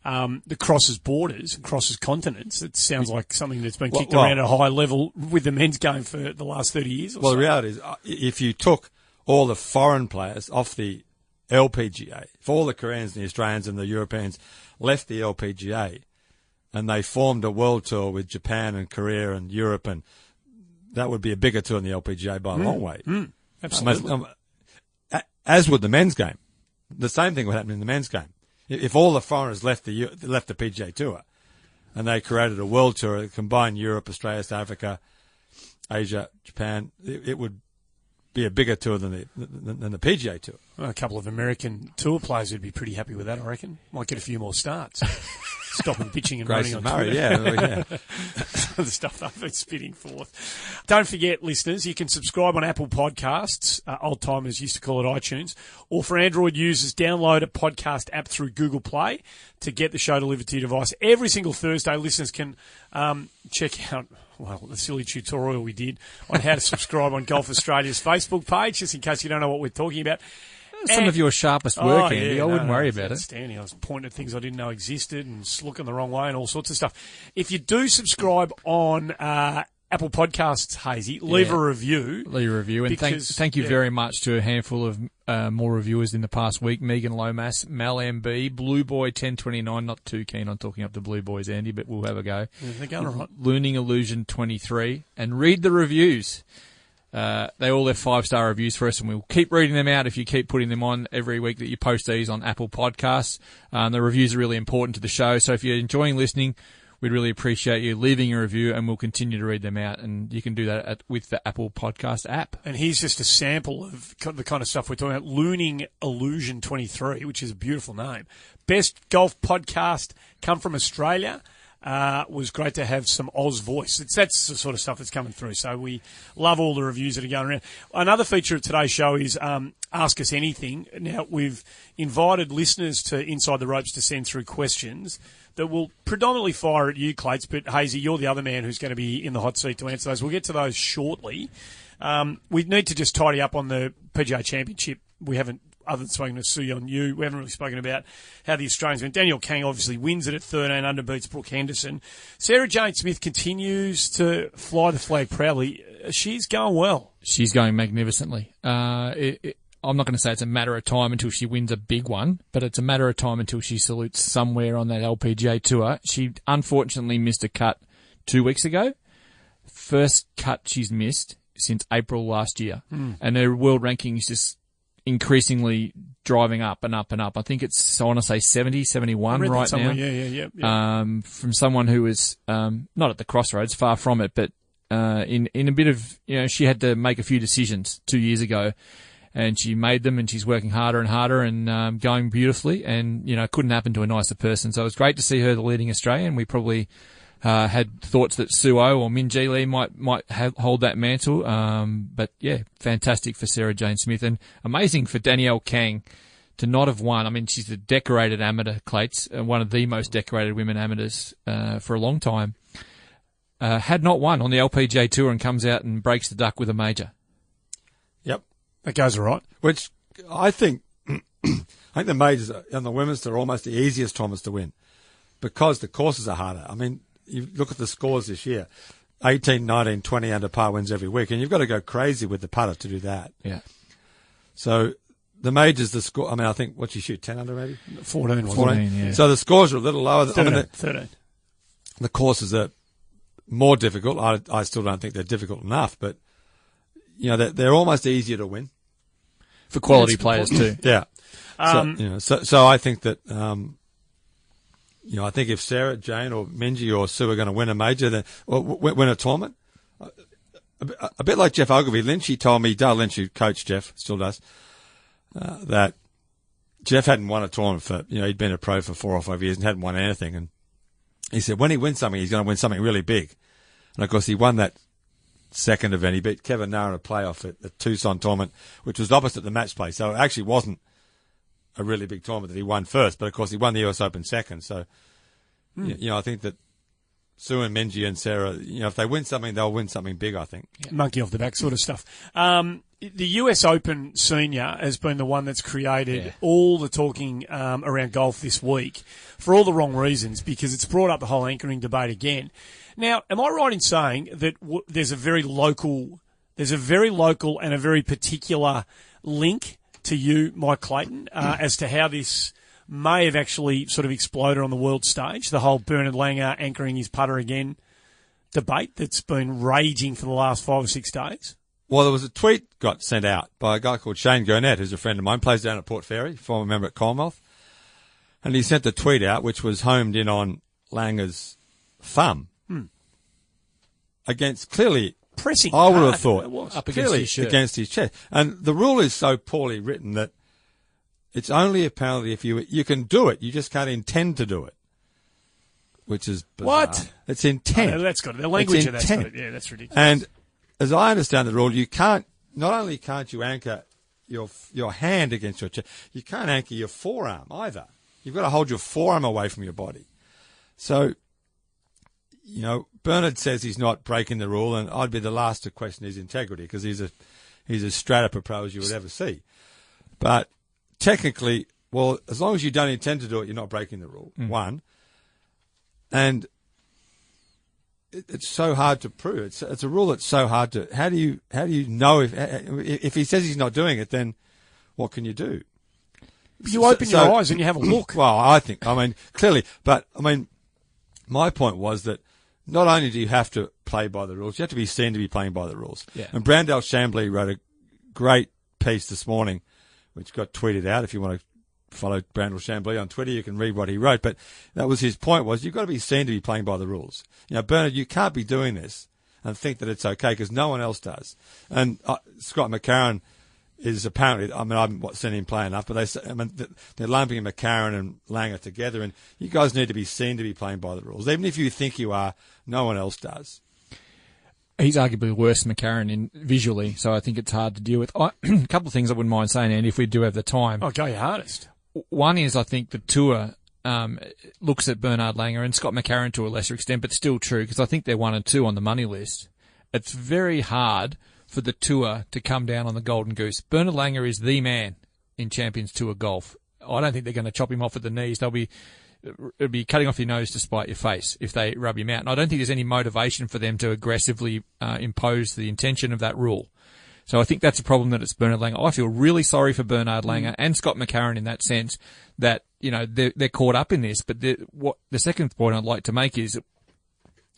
that crosses borders, crosses continents. It sounds like something that's been kicked around at a high level with the men's game for the last 30 years or so.
The reality is, if you took all the foreign players off the LPGA, if all the Koreans and the Australians and the Europeans left the LPGA and they formed a world tour with Japan and Korea and Europe, and that would be a bigger tour than the LPGA by a long way.
Absolutely.
As would the men's game. The same thing would happen in the men's game. If all the foreigners left the PGA Tour and they created a world tour that combined Europe, Australia, South Africa, Asia, Japan, it would be a bigger tour than the PGA Tour.
Well, a couple of American tour players would be pretty happy with that, I reckon. Might get a few more starts. Stopping bitching and running on
Murray,
Twitter.
yeah.
The stuff they've been spitting forth. Don't forget, listeners, you can subscribe on Apple Podcasts, old timers used to call it iTunes, or for Android users, download a podcast app through Google Play to get the show delivered to your device. Every single Thursday, listeners can check out the silly tutorial we did on how to subscribe on Golf Australia's Facebook page, just in case you don't know what we're talking about.
Some of your sharpest work, Andy.
Yeah,
I wouldn't worry about it.
Outstanding. I was pointing at things I didn't know existed and looking the wrong way and all sorts of stuff. If you do subscribe on Apple Podcasts, Hazy, leave a review.
Leave a review. And thank you very much to a handful of more reviewers in the past week. Megan Lomas, Mal MB, Blue Boy 1029. Not too keen on talking up the Blue Boys, Andy, but we'll have a go.
Yeah, they're going all right.
Looning Illusion 23. And read the reviews. They all left 5-star reviews for us, and we'll keep reading them out if you keep putting them on every week that you post these on Apple Podcasts. The reviews are really important to the show, so if you're enjoying listening, we'd really appreciate you leaving a review, and we'll continue to read them out, and you can do that with the Apple Podcast app.
And here's just a sample of the kind of stuff we're talking about. Looning Illusion 23, which is a beautiful name. Best golf podcast come from Australia. Was great to have some Oz voice. That's the sort of stuff that's coming through. So we love all the reviews that are going around. Another feature of today's show is Ask Us Anything. Now, we've invited listeners to Inside the Ropes to send through questions that will predominantly fire at you, Clates, but Hazy, you're the other man who's going to be in the hot seat to answer those. We'll get to those shortly. We need to just tidy up on the PGA Championship. We haven't, other than speaking to So-Yeon Ryu, we haven't really spoken about how the Australians went. Daniel Kang obviously wins it at 13 under, beats Brooke Henderson. Sarah Jane Smith continues to fly the flag proudly. She's going well.
She's going magnificently. I'm not going to say it's a matter of time until she wins a big one, but it's a matter of time until she salutes somewhere on that LPGA tour. She unfortunately missed a cut 2 weeks ago. First cut she's missed since April last year. And her world ranking is just increasingly driving up and up and up. I think it's, I want to say 70, 71 right now.
Yeah.
From someone who was not at the crossroads, far from it, but in a bit of, she had to make a few decisions 2 years ago, and she made them, and she's working harder and harder and going beautifully, and couldn't happen to a nicer person. So it was great to see her the leading Australian. We probably had thoughts that Suo or Min Ji Lee might hold that mantle. But yeah, fantastic for Sarah Jane Smith, and amazing for Danielle Kang to not have won. I mean, she's a decorated amateur, Clates, one of the most decorated women amateurs for a long time. Had not won on the LPGA Tour and comes out and breaks the duck with a major.
Yep.
That goes all right.
Which I think the majors on the women's are almost the easiest tournaments to win because the courses are harder. I mean, you look at the scores this year, 18, 19, 20 under par wins every week, and you've got to go crazy with the putter to do that.
Yeah.
So the majors, the score, I think, what'd you shoot, 10 under maybe?
14,
14, yeah.
So the scores are a little lower.
13.
The courses are more difficult. I still don't think they're difficult enough, but, they're almost easier to win.
For quality players too.
Yeah. So I think that, I think if Sarah, Jane, or Minji or Sue are going to win a major, or win a tournament, a bit like Jeff Ogilvie, Lynchy told me, Dale Lynch, who coached Jeff, still does, that Jeff hadn't won a tournament for, he'd been a pro for 4 or 5 years and hadn't won anything. And he said when he wins something, he's going to win something really big. And of course, he won that second event. He beat Kevin Na in a playoff at the Tucson tournament, which was opposite the match play. So it actually wasn't a really big tournament that he won first, but of course he won the US Open second. So, I think that Sue and Minji and Sarah, if they win something, they'll win something big, I think.
Yeah. Monkey off the back sort of stuff. The US Open Senior has been the one that's created all the talking around golf this week for all the wrong reasons, because it's brought up the whole anchoring debate again. Now, am I right in saying that there's a very local and a very particular link to you, Mike Clayton, as to how this may have actually sort of exploded on the world stage, the whole Bernard Langer anchoring his putter again debate that's been raging for the last 5 or 6 days?
Well, there was a tweet got sent out by a guy called Shane Gurnett, who's a friend of mine, plays down at Port Fairy, former member at Commonwealth. And he sent the tweet out, which was homed in on Langer's thumb against clearly
pressing.
I would have
hard.
thought
It was.
Up against
clearly
his shirt.
against his chest. And the rule is so poorly written that it's only a penalty if you can do it. You just can't intend to do it, which is bizarre.
What?
It's intent.
Oh, that's got it. The language
It's
of that's got it.
intent.
Yeah, that's ridiculous.
And as I understand the rule, you can't. Not only can't you anchor your hand against your chest, you can't anchor your forearm either. You've got to hold your forearm away from your body. So, Bernard says he's not breaking the rule, and I'd be the last to question his integrity because he's as straight up a pro as you would ever see. But technically, well, as long as you don't intend to do it, you're not breaking the rule. One, and it's so hard to prove. It's a rule that's so hard to. How do you know if he says he's not doing it? Then what can you do?
You open your eyes and you have a look.
Well, clearly, but my point was that not only do you have to play by the rules, you have to be seen to be playing by the rules.
Yeah.
And Brandel Chambly wrote a great piece this morning, which got tweeted out. If you want to follow Brandel Chambly on Twitter, you can read what he wrote. But that was his point: was you've got to be seen to be playing by the rules. Bernard, you can't be doing this and think that it's okay because no one else does. And Scott McCarron is apparently, I haven't seen him play enough, but they're lumping McCarron and Langer together, and you guys need to be seen to be playing by the rules. Even if you think you are, no one else does.
He's arguably worse than McCarron visually, so I think it's hard to deal with. A couple of things I wouldn't mind saying, Andy, if we do have the time.
Oh, go your hardest.
One is I think the tour looks at Bernard Langer and Scott McCarron to a lesser extent, but still true, because I think they're 1 and 2 on the money list. It's very hard for the tour to come down on the Golden Goose. Bernard Langer is the man in Champions Tour golf. I don't think they're going to chop him off at the knees. It'll be cutting off your nose to spite your face if they rub him out. And I don't think there's any motivation for them to aggressively impose the intention of that rule. So I think that's a problem that it's Bernard Langer. I feel really sorry for Bernard Langer and Scott McCarron in that sense that, they're caught up in this. But the second point I'd like to make is,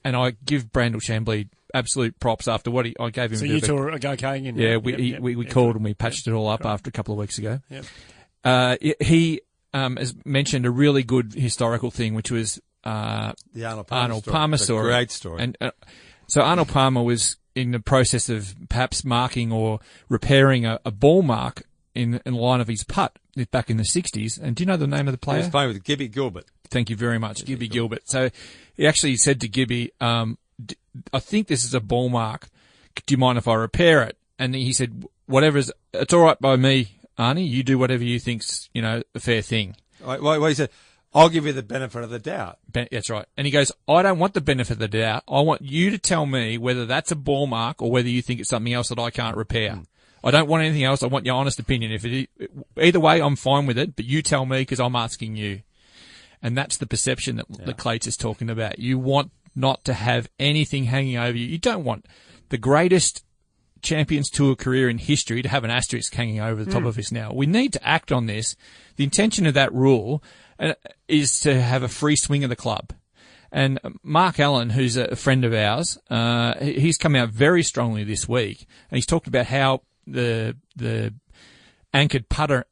and I give Brandel Chambly absolute props after what I gave him.
So you two are okay again?
Yeah, we called and we patched it all up after a couple of weeks ago.
Yep.
He has mentioned a really good historical thing, which was
the
Arnold Palmer story.
Great story.
And so Arnold Palmer was in the process of perhaps marking or repairing a ball mark in the line of his putt back in the 60s. And do you know the name of the player?
He was playing with Gibby Gilbert.
Thank you very much, Gibby Gilbert. So he actually said to Gibby, I think this is a ball mark. Do you mind if I repair it? And he said, it's all right by me, Arnie. You do whatever you think's, a fair thing.
Well, he said, I'll give you the benefit of the doubt.
That's right. And he goes, I don't want the benefit of the doubt. I want you to tell me whether that's a ball mark or whether you think it's something else that I can't repair. I don't want anything else. I want your honest opinion. Either way, I'm fine with it, but you tell me because I'm asking you. And that's the perception that Clates is talking about. You want not to have anything hanging over you. You don't want the greatest Champions Tour career in history to have an asterisk hanging over the top of us now. We need to act on this. The intention of that rule is to have a free swing of the club. And Mark Allen, who's a friend of ours, he's come out very strongly this week, and he's talked about how the anchored putter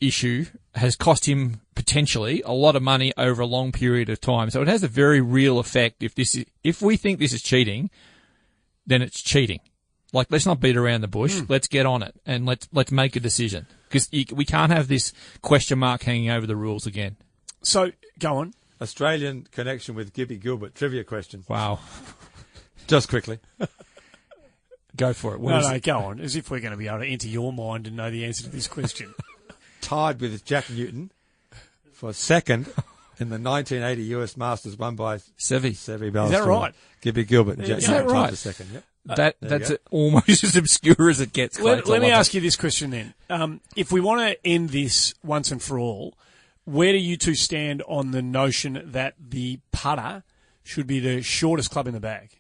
issue has cost him potentially a lot of money over a long period of time. So it has a very real effect. If we think this is cheating, then it's cheating. Let's not beat around the bush. Let's get on it and let's make a decision, because we can't have this question mark hanging over the rules again.
So go on.
Australian connection with Gibby Gilbert. Trivia question.
Wow.
Just quickly.
Go for it.
No, go on. As if we're going to be able to enter your mind and know the answer to this question.
Tied with Jack Newton for second in the 1980 US Masters won by
Seve
Balestrini.
Is that right?
Gibby Gilbert and Jack
Is
Newton
that right?
tied for second. Yep.
That's almost as obscure as it gets.
Let me ask you this question then. If we want to end this once and for all, where do you two stand on the notion that the putter should be the shortest club in the bag?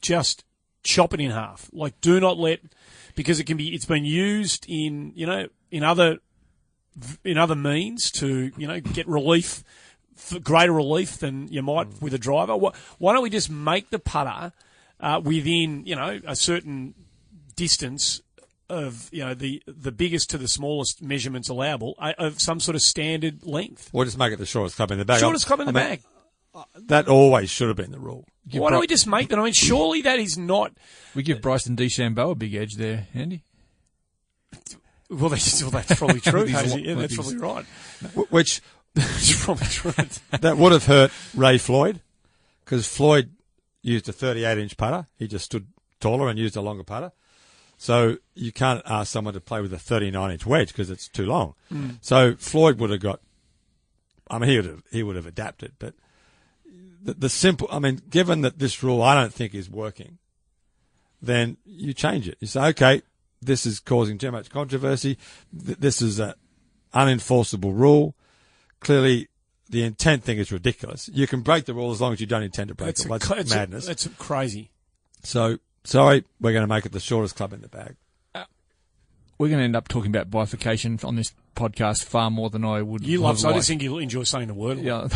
Just chop it in half. Do not let, because it's been used in other means to, get relief, greater relief than you might with a driver. Why don't we just make the putter within, a certain distance of, the biggest to the smallest measurements allowable of some sort of standard length?
Or just make it the shortest club in the bag.
Shortest club in the bag.
that always should have been the rule.
Why don't we just make that? I mean, surely that is not.
We give Bryson DeChambeau a big edge there, Andy.
Well, that's probably true. Yeah, that's probably right.
Which
That's probably true.
that would have hurt Ray Floyd, because Floyd used a 38-inch putter. He just stood taller and used a longer putter. So you can't ask someone to play with a 39-inch wedge because it's too long. So Floyd would have got. I mean, he would have adapted, but the simple. I mean, given that this rule I don't think is working, then you change it. You say, okay, this is causing too much controversy. This is an unenforceable rule. Clearly, the intent thing is ridiculous. You can break the rule as long as you don't intend to break it. That's madness.
That's crazy.
So, sorry, we're going to make it the shortest club in the bag.
We're going to end up talking about bifurcation on this podcast far more than I would.
You love. So I just think you'll enjoy saying the word.
Yeah.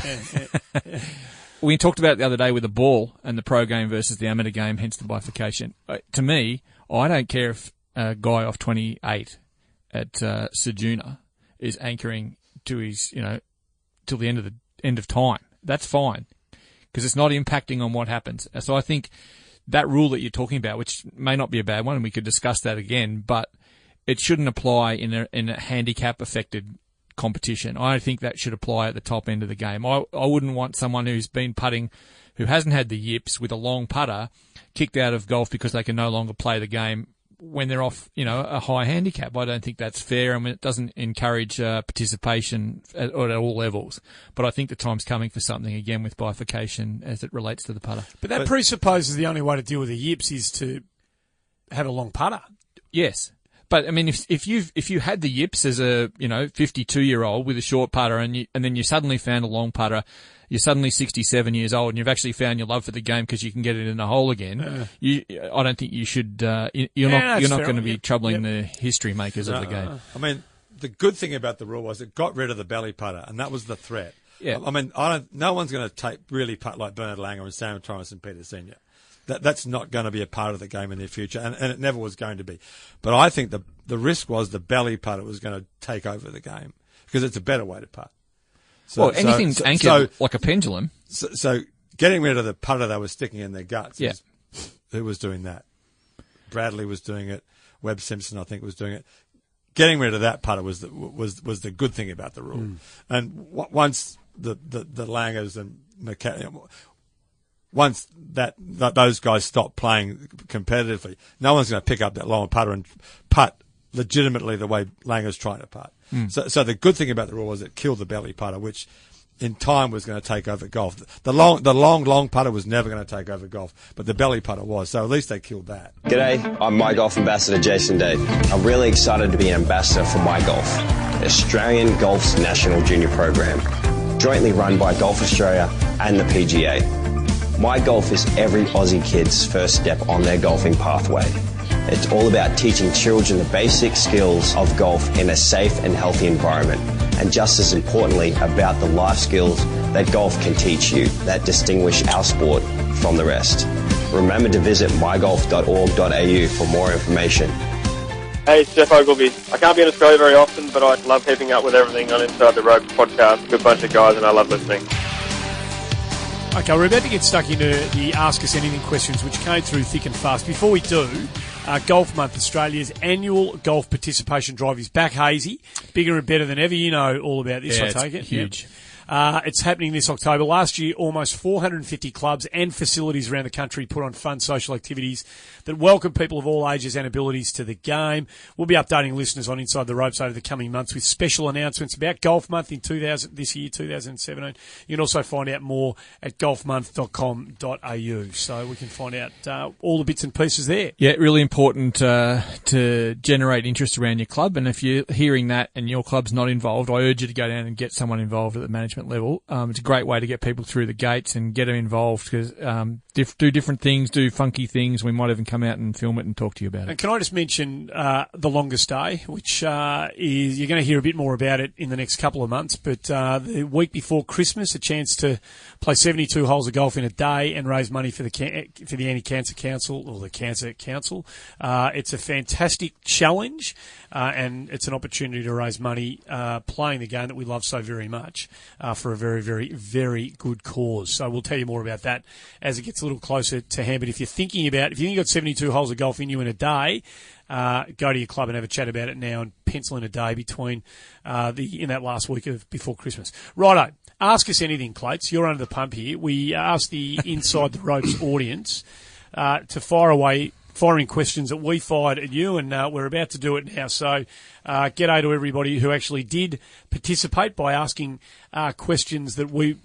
We talked about it the other day with the ball and the pro game versus the amateur game, hence the bifurcation. To me, I don't care if a guy off 28 at Sejuna is anchoring to his, till the end of time. That's fine, because it's not impacting on what happens. So I think that rule that you're talking about, which may not be a bad one, and we could discuss that again, but it shouldn't apply in a handicap affected competition. I think that should apply at the top end of the game. I wouldn't want someone who's been putting, who hasn't had the yips with a long putter, kicked out of golf because they can no longer play the game when they're off, a high handicap. I don't think that's fair. I mean, it doesn't encourage participation at all levels. But I think the time's coming for something again with bifurcation as it relates to the putter.
But that presupposes the only way to deal with the yips is to have a long putter.
Yes. But I mean, if you had the yips as a 52-year-old with a short putter, and then you suddenly found a long putter, you're suddenly 67 years old, and you've actually found your love for the game because you can get it in a hole again. I don't think you should. You're not going to be troubling the history makers of the game.
I mean, the good thing about the rule was it got rid of the belly putter, and that was the threat.
Yeah.
I mean, no one's going to really putt like Bernard Langer and Sam Thomas and Peter Senior. That's not going to be a part of the game in the future, and it never was going to be. But I think the risk was the belly putter was going to take over the game because it's a better way to putt.
So, anything's anchored like a pendulum.
So getting rid of the putter they were sticking in their guts.
Yeah.
Who was doing that? Bradley was doing it. Webb Simpson, I think, was doing it. Getting rid of that putter was the good thing about the rule. And once the Langers and McCarthy, once those guys stop playing competitively, no one's going to pick up that long putter and putt legitimately the way Langer's trying to putt. So the good thing about the rule was it killed the belly putter, which in time was going to take over golf. The long putter was never going to take over golf, but the belly putter was. So at least they killed that.
G'day, I'm My Golf Ambassador Jason Day. I'm really excited to be an ambassador for My Golf, Australian Golf's national junior program, jointly run by Golf Australia and the PGA. My Golf is every Aussie kid's first step on their golfing pathway. It's all about teaching children the basic skills of golf in a safe and healthy environment, and just as importantly, about the life skills that golf can teach you that distinguish our sport from the rest. Remember to visit mygolf.org.au for more information.
Hey, it's Jeff Ogilvy. I can't be in Australia very often, but I love keeping up with everything on Inside the Rope podcast. Good bunch of guys, and I love listening.
Okay, we're about to get stuck into the Ask Us Anything questions, which came through thick and fast. Before we do, Golf Month, Australia's annual golf participation drive is back, Hazy. Bigger and better than ever. You know all about this, I take it.
Huge.
Yep. It's happening this October. Last year, almost 450 clubs and facilities around the country put on fun social activities that welcome people of all ages and abilities to the game. We'll be updating listeners on Inside the Ropes over the coming months with special announcements about Golf Month in this year, 2017. You can also find out more at golfmonth.com.au, so we can find out all the bits and pieces there.
Yeah, really important to generate interest around your club, and if you're hearing that and your club's not involved, I urge you to go down and get someone involved at the management level. It's a great way to get people through the gates and get them involved, because do different things, do funky things. We might even come out and film it and talk to you about it.
And can I just mention the longest day, which is, you're going to hear a bit more about it in the next couple of months, but the week before Christmas, a chance to play 72 holes of golf in a day and raise money for the Anti-Cancer Council, or the Cancer Council. It's a fantastic challenge. and it's an opportunity to raise money playing the game that we love so very much for a very, very, very good cause. So we'll tell you more about that as it gets a little closer to hand. But if you think you've got 72 holes of golf in you in a day, go to your club and have a chat about it now and pencil in a day between in that last week before Christmas. Righto. Ask us anything, Clates. You're under the pump here. We asked the Inside the Ropes audience to firing questions that we fired at you, and we're about to do it now. So g'day to everybody who actually did participate by asking questions that you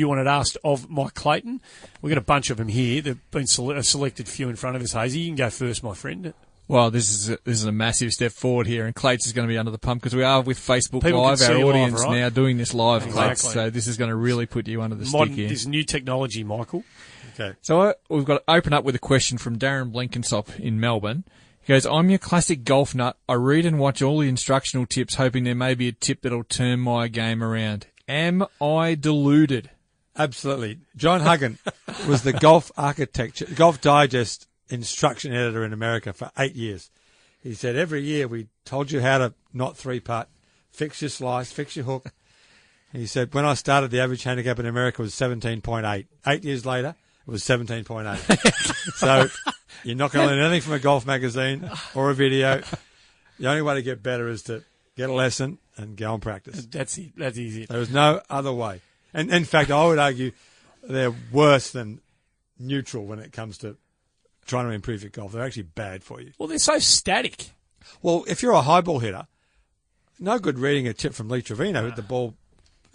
wanted asked of Mike Clayton. We've got a bunch of them here. There've been a selected few in front of us, Hazy. You can go first, my friend.
Well, this is a massive step forward here, and Clates is going to be under the pump because we are with Facebook
People
Live. Our audience
live, right?
now doing this live,
Exactly.
Clates. So this is going to really put you under the stick here.
This new technology, Michael.
Okay.
So we've got to open up with a question from Darren Blenkinsop in Melbourne. He goes, I'm your classic golf nut. I read and watch all the instructional tips, hoping there may be a tip that'll turn my game around. Am I deluded?
Absolutely. John Huggin was the Golf Digest instruction editor in America for 8 years. He said every year we told you how to not three-putt, fix your slice, fix your hook. He said when I started, the average handicap in America was 17.8. 8 years later, it was 17.8. So you're not going to learn anything from a golf magazine or a video. The only way to get better is to get a lesson and go and practice.
That's it. That's easy.
There is no other way. And in fact, I would argue they're worse than neutral when it comes to trying to improve your golf. They're actually bad for you.
Well, they're so static.
Well, if you're a high ball hitter, no good reading a tip from Lee Trevino with the ball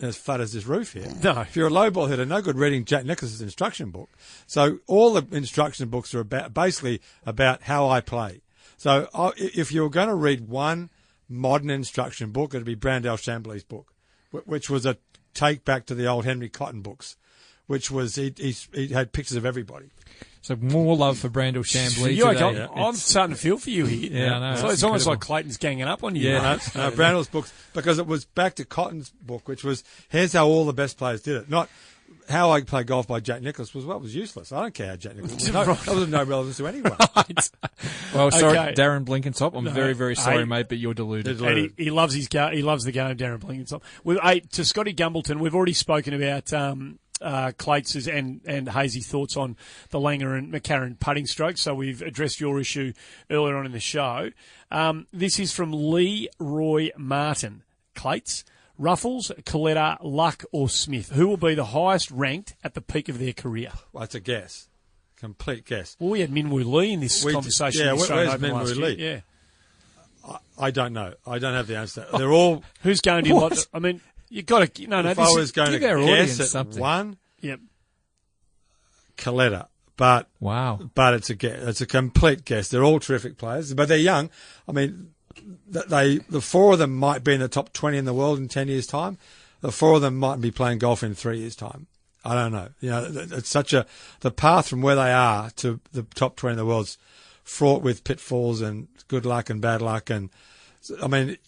as flat as this roof here.
No.
If you're a low ball hitter, no good reading Jack Nicklaus's instruction book. So all the instruction books are basically about how I play. So if you're going to read one modern instruction book, it'd be Brandel Chambly's book, which was a take back to the old Henry Cotton books, which was he had pictures of everybody.
So more love for Brandel Chambly today.
I'm starting to feel for you here.
Yeah, I know.
So it's almost like Clayton's ganging up on you.
Yeah, no, Brandel's books, because it was back to Cotton's book, which was here's how all the best players did it. Not how I play golf by Jack Nicklaus was useless. I don't care how Jack Nicklaus was. That was of no relevance to anyone.
Well, sorry,
Okay.
Darren Blenkinsop. I'm very, very sorry, mate, but you're deluded.
And he loves his game. He loves the game, Darren Blenkinsop. To Scotty Gumbleton, we've already spoken about Clates' and Hazy's thoughts on the Langer and McCarron putting strokes, so we've addressed your issue earlier on in the show. This is from Lee Roy Martin. Clates, Ruffles, Coletta, Luck or Smith? Who will be the highest ranked at the peak of their career?
Well, it's a guess. Complete guess.
Well, we had Min Woo Lee in this conversation.
Yeah,
in the Australian
where's
Open
Min Woo
last
Lee?
year. Yeah.
I don't know. I don't have the answer. They're all...
Who's going to lot? I mean, you've got to... No,
if I was going to guess at
something.
one,
Yep.
Coletta. But it's a guess. It's a complete guess. They're all terrific players, but they're young. I mean, the four of them might be in the top 20 in the world in 10 years' time. The four of them might be playing golf in 3 years' time. I don't know. You know, it's the path from where they are to the top 20 in the world's fraught with pitfalls and good luck and bad luck. And I mean,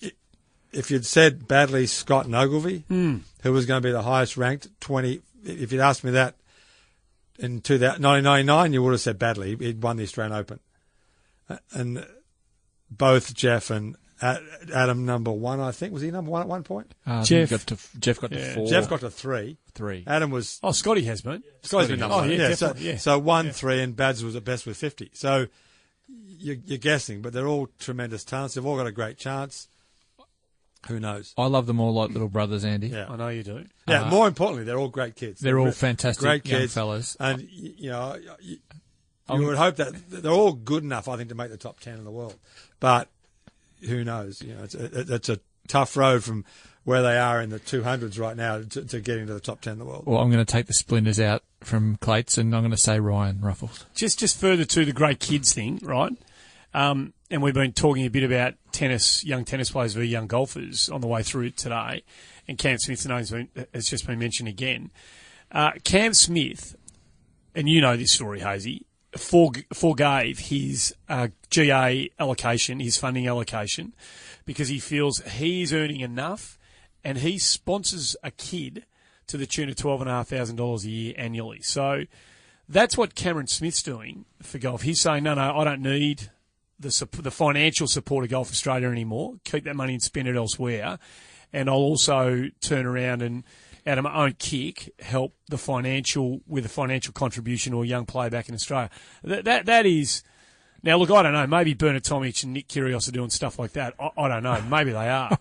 if you'd said Badley, Scott and Ogilvy, who was going to be the highest ranked 20, if you'd asked me that in 1999, you would have said Badley. He'd won the Australian Open. And both Jeff and Adam number one, I think. Was he number one at one point?
Jeff got to 4.
Jeff got to 3. Adam was...
Oh, Scotty has been.
Scotty's been number one.
Yeah,
So 1, 3, and Bads was at best with 50. So you're guessing, but they're all tremendous talents. They've all got a great chance. Who knows?
I love them all like little brothers, Andy.
Yeah.
I know you do.
Yeah, more importantly, they're all great kids.
They're all fantastic
great
young
kids.
fellas.
And, you know, you would hope that they're all good enough, I think, to make the top 10 in the world. But who knows? You know, it's a tough road from where they are in the 200s right now to getting to the top 10 in the world.
Well, I'm going to take the splinters out from Clates, and I'm going to say Ryan Ruffles.
Just further to the great kids thing, right? And we've been talking a bit about tennis, young tennis players versus young golfers on the way through today. And Cam Smith's name has just been mentioned again. Cam Smith, and you know this story, Hazy, forgave his GA allocation, his funding allocation, because he feels he's earning enough, and he sponsors a kid to the tune of $12,500 a year annually. So that's what Cameron Smith's doing for golf. He's saying, no, I don't need the financial support of Golf Australia anymore. Keep that money and spend it elsewhere. And I'll also turn around and, out of my own kick, help with a financial contribution to a young player back in Australia. That is. Now, look, I don't know. Maybe Bernard Tomic and Nick Kyrgios are doing stuff like that. I don't know. Maybe they are.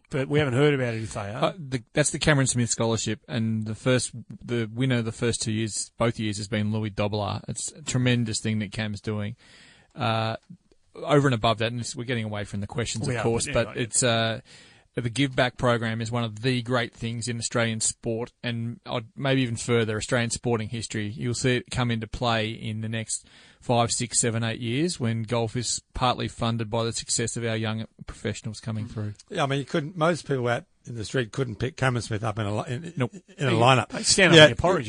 But we haven't heard about it if they are.
That's the Cameron Smith Scholarship, and the winner of the first 2 years, both years, has been Louis Dobler. It's a tremendous thing that Cam's doing. Over and above that, and we're getting away from the questions, of course, but it's the Give Back program is one of the great things in Australian sport, and maybe even further, Australian sporting history. You'll see it come into play in the next 5, 6, 7, 8 years when golf is partly funded by the success of our young professionals coming through.
Yeah, I mean, most people out in the street couldn't pick Cameron Smith up in a lineup.
They stand up in your porridge.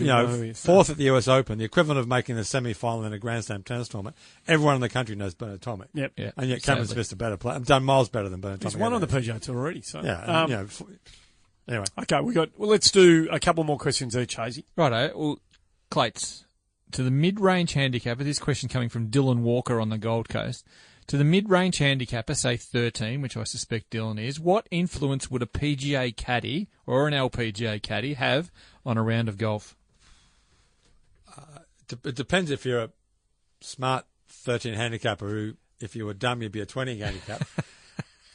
Fourth at the US Open, the equivalent of making the semi-final in a Grand Slam tennis tournament. Everyone in the country knows Bernard Tomic.
Yep. Yeah,
and yet Cameron Smith's a better player. I've done miles better than Bernard Tomic.
He's won on the PGA Tour already. So
yeah. Anyway.
Okay, let's do a couple more questions each, Hazy.
Righto. Well, Clates, to the mid-range handicapper, this question coming from Dylan Walker on the Gold Coast. To the mid-range handicapper, say 13, which I suspect Dylan is, what influence would a PGA caddy or an LPGA caddy have on a round of golf?
It depends if you're a smart 13 handicapper who, if you were dumb, you'd be a 20 handicap.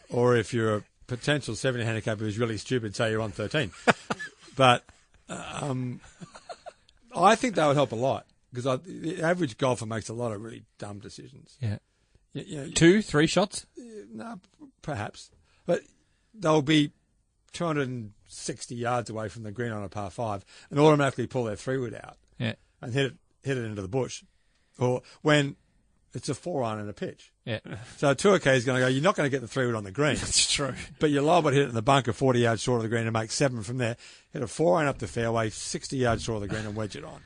Or if you're a potential 70 handicapper who's really stupid, say you're on 13. But I think that would help a lot because the average golfer makes a lot of really dumb decisions.
Yeah. 2, 3 shots?
No, perhaps. But they'll be 260 yards away from the green on a par 5 and automatically pull their 3-wood out and hit it into the bush. Or when it's a 4-iron and a pitch.
Yeah.
So a tour caddy is going to go, you're not going to get the 3-wood on the green.
That's true.
But you're liable to hit it in the bunker 40 yards short of the green and make 7 from there. Hit a 4-iron up the fairway, 60 yards short of the green and wedge it on.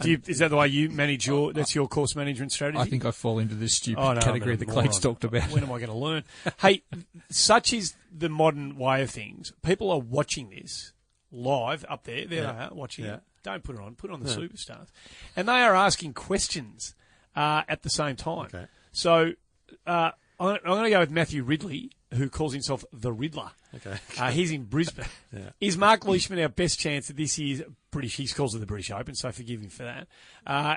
Is that the way you manage that's your course management strategy?
I think I fall into this stupid category that Clayton's talked about.
When am I going to learn? Hey, such is the modern way of things. People are watching this live up there. There they are watching it. Don't put it on. Put it on the Superstars. And they are asking questions at the same time.
Okay.
So I'm going to go with Matthew Ridley, who calls himself the Riddler.
Okay.
He's in Brisbane.
Yeah.
Is Mark Leishman our best chance at this year's British? He calls it the British Open, so forgive him for that.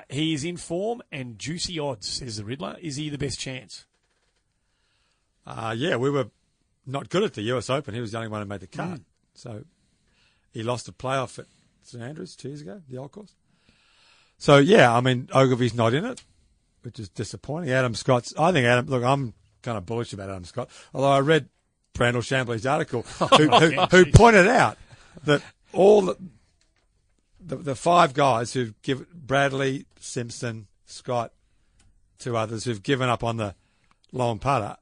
He is in form and juicy odds, says the Riddler. Is he the best chance?
Yeah, we were not good at the US Open. He was the only one who made the cut. So he lost a playoff at St Andrews 2 years ago, the old course. So, yeah, I mean, Ogilvy's not in it, which is disappointing. I'm kind of bullish about Adam Scott, although I read Brandel Chambly's article who pointed out that all the 5 guys who've given Bradley, Simpson, Scott, 2 others who've given up on the lone putter,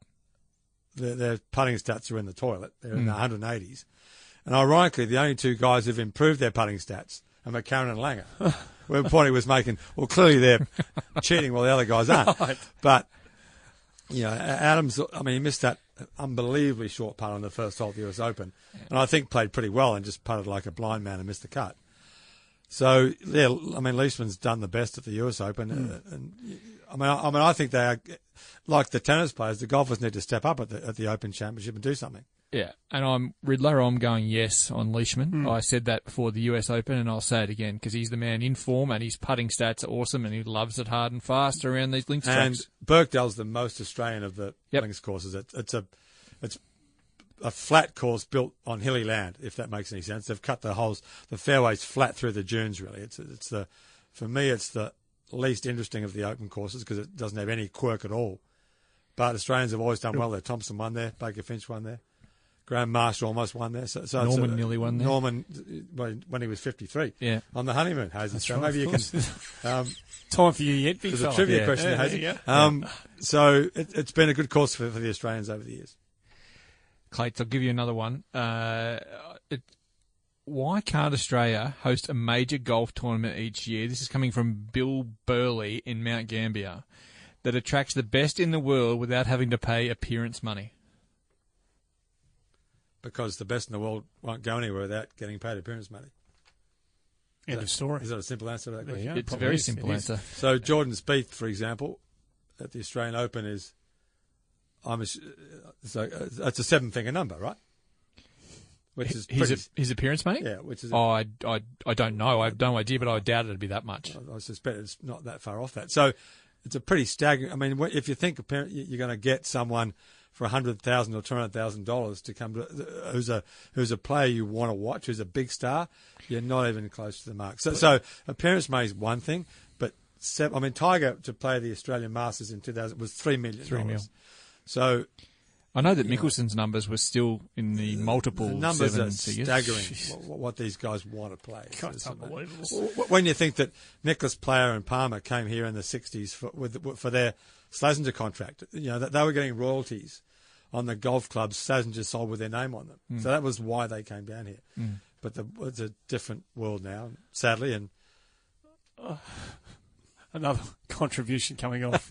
their putting stats are in the toilet. They're in the 180s. And ironically, the only 2 guys who've improved their putting stats are McCarron and Langer. Where the point he was making, well, clearly they're cheating while the other guys aren't.
Right.
But, Adams, he missed that unbelievably short putt on the first hole of the US Open. And I think played pretty well and just putted like a blind man and missed the cut. So, yeah, Leishman's done the best at the US Open. I think they are, like the tennis players, the golfers need to step up at the Open Championship and do something.
Yeah, and I'm going yes on Leishman. I said that before the US Open, and I'll say it again because he's the man in form, and his putting stats are awesome, and he loves it hard and fast around these links tracks.
And Birkdale's the most Australian of the links courses. It's a flat course built on hilly land, if that makes any sense. They've cut the fairways flat through the dunes. Really, for me, it's the least interesting of the open courses because it doesn't have any quirk at all. But Australians have always done well there. Thompson won there, Baker Finch won there. Graham Marshall almost won there. So
Norman nearly won there.
Norman, when he was 53.
Yeah.
On the honeymoon, Hazy. So maybe you can...
Time for you yet, big
There's
fella.
a trivia question, Hazy. So it's been a good course for the Australians over the years.
Clates, I'll give you another one. Why can't Australia host a major golf tournament each year? This is coming from Bill Burley in Mount Gambier, that attracts the best in the world without having to pay appearance money.
Because the best in the world won't go anywhere without getting paid appearance money.
End of story.
Is that a simple answer to that question?
It's a very simple answer.
So Jordan Spieth, for example, at the Australian Open is so it's a 7-figure number, right? Which is
his appearance money?
Yeah, which is.
I don't know. I have no idea, but I doubt it'd be that much.
I suspect it's not that far off that. So it's a pretty staggering. I mean, if you think you're going to get someone for $100,000 or $200,000 to come to, who's a player you want to watch, who's a big star, you're not even close to the mark. So appearance money is one thing, but Tiger to play the Australian Masters in 2000 was $3 million. $3 million. So.
I know that Mickelson's numbers were still in the multiple
the numbers
seven
are
figures.
Staggering what these guys want to play.
It's unbelievable.
When you think that Nicholas Player and Palmer came here in the 60s for their Slazenger contract, that they were getting royalties on the golf clubs Slazenger sold with their name on them. So that was why they came down here. But it's a different world now, sadly. And
another contribution coming off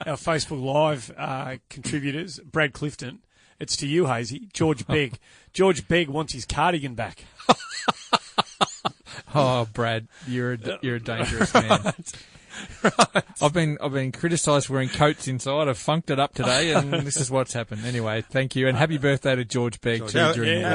our Facebook Live contributors, Brad Clifton. It's to you, Hazy. George Begg. George Begg wants his cardigan back.
Oh, Brad, you're a dangerous man. Right. I've been criticised for wearing coats inside. I've funked it up today, and this is what's happened. Anyway, thank you, and happy birthday to George Begg too.
How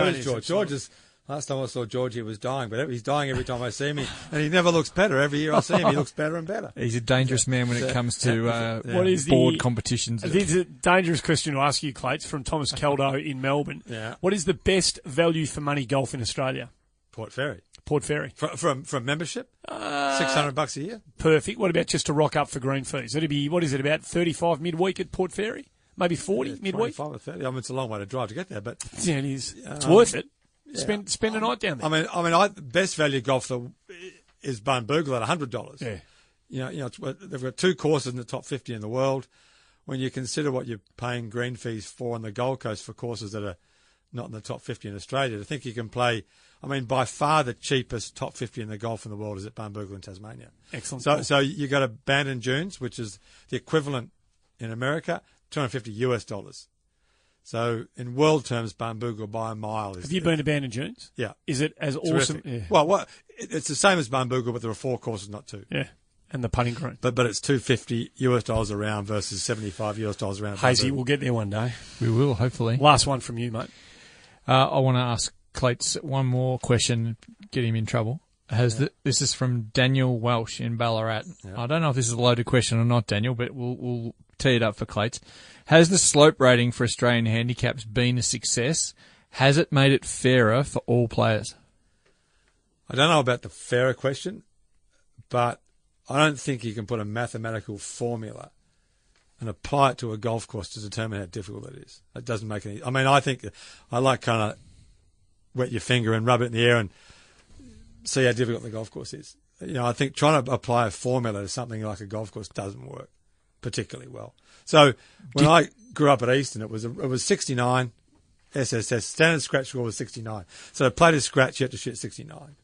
is George? George is. Last time I saw George, he was dying, but he's dying every time I see him, and he never looks better. Every year I see him, he looks better and better.
He's a dangerous man when it comes to board competitions.
I think it's a dangerous question to ask you, Clates, from Thomas Caldo in Melbourne.
Yeah.
What is the best value for money golf in Australia?
Port Fairy.
Port Fairy.
From membership? $600 a year?
Perfect. What about just to rock up for green fees? It'd be, what is it, about 35 midweek at Port Fairy? Maybe 40 midweek?
25 or 30. I mean, it's a long way to drive to get there, but...
Yeah, it is. It's worth it. Spend a night down there.
Best value golf is Barnbougle at $100.
Yeah.
They've got 2 courses in the top 50 in the world. When you consider what you're paying green fees for on the Gold Coast for courses that are not in the top 50 in Australia, to think you can play, by far the cheapest top 50 in the golf in the world is at Barnbougle in Tasmania.
Excellent.
So you go to Bandon Dunes, which is the equivalent in America, $250. So in world terms, Barnbougle by a mile is...
Have you been to Bandon Dunes?
Yeah.
Is it as awesome? Yeah.
Well, it's the same as Barnbougle, but there are 4 courses, not 2.
Yeah. And the putting green.
But it's $250 a round versus $75 a round.
Hazy, we'll get there one day.
We will, hopefully.
Last one from you, mate.
I want to ask Clates one more question, get him in trouble. This is from Daniel Welsh in Ballarat. Yeah. I don't know if this is a loaded question or not, Daniel, but we'll tee it up for Clates. Has the slope rating for Australian handicaps been a success? Has it made it fairer for all players?
I don't know about the fairer question, but I don't think you can put a mathematical formula and apply it to a golf course to determine how difficult it is. It doesn't make any... I think I like kind of wet your finger and rub it in the air and see how difficult the golf course is. I think trying to apply a formula to something like a golf course doesn't work particularly well. So when I grew up at Eastern, it was 69 SSS. Standard scratch score was 69. So play to scratch, you had to shoot 69.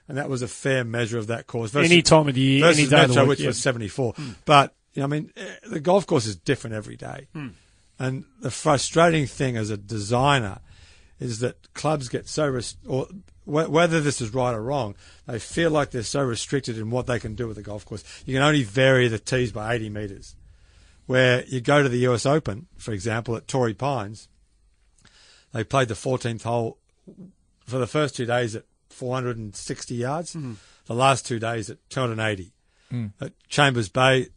And that was a fair measure of that course.
Any time of the year,
versus
any day
Metro,
of the week,
which was 74. But, the golf course is different every day. And the frustrating thing as a designer is that clubs get so... whether this is right or wrong, they feel like they're so restricted in what they can do with the golf course. You can only vary the tees by 80 metres. Where you go to the US Open, for example, at Torrey Pines, they played the 14th hole for the first 2 days at 460 yards, the last 2 days at 280. At Chambers Bay,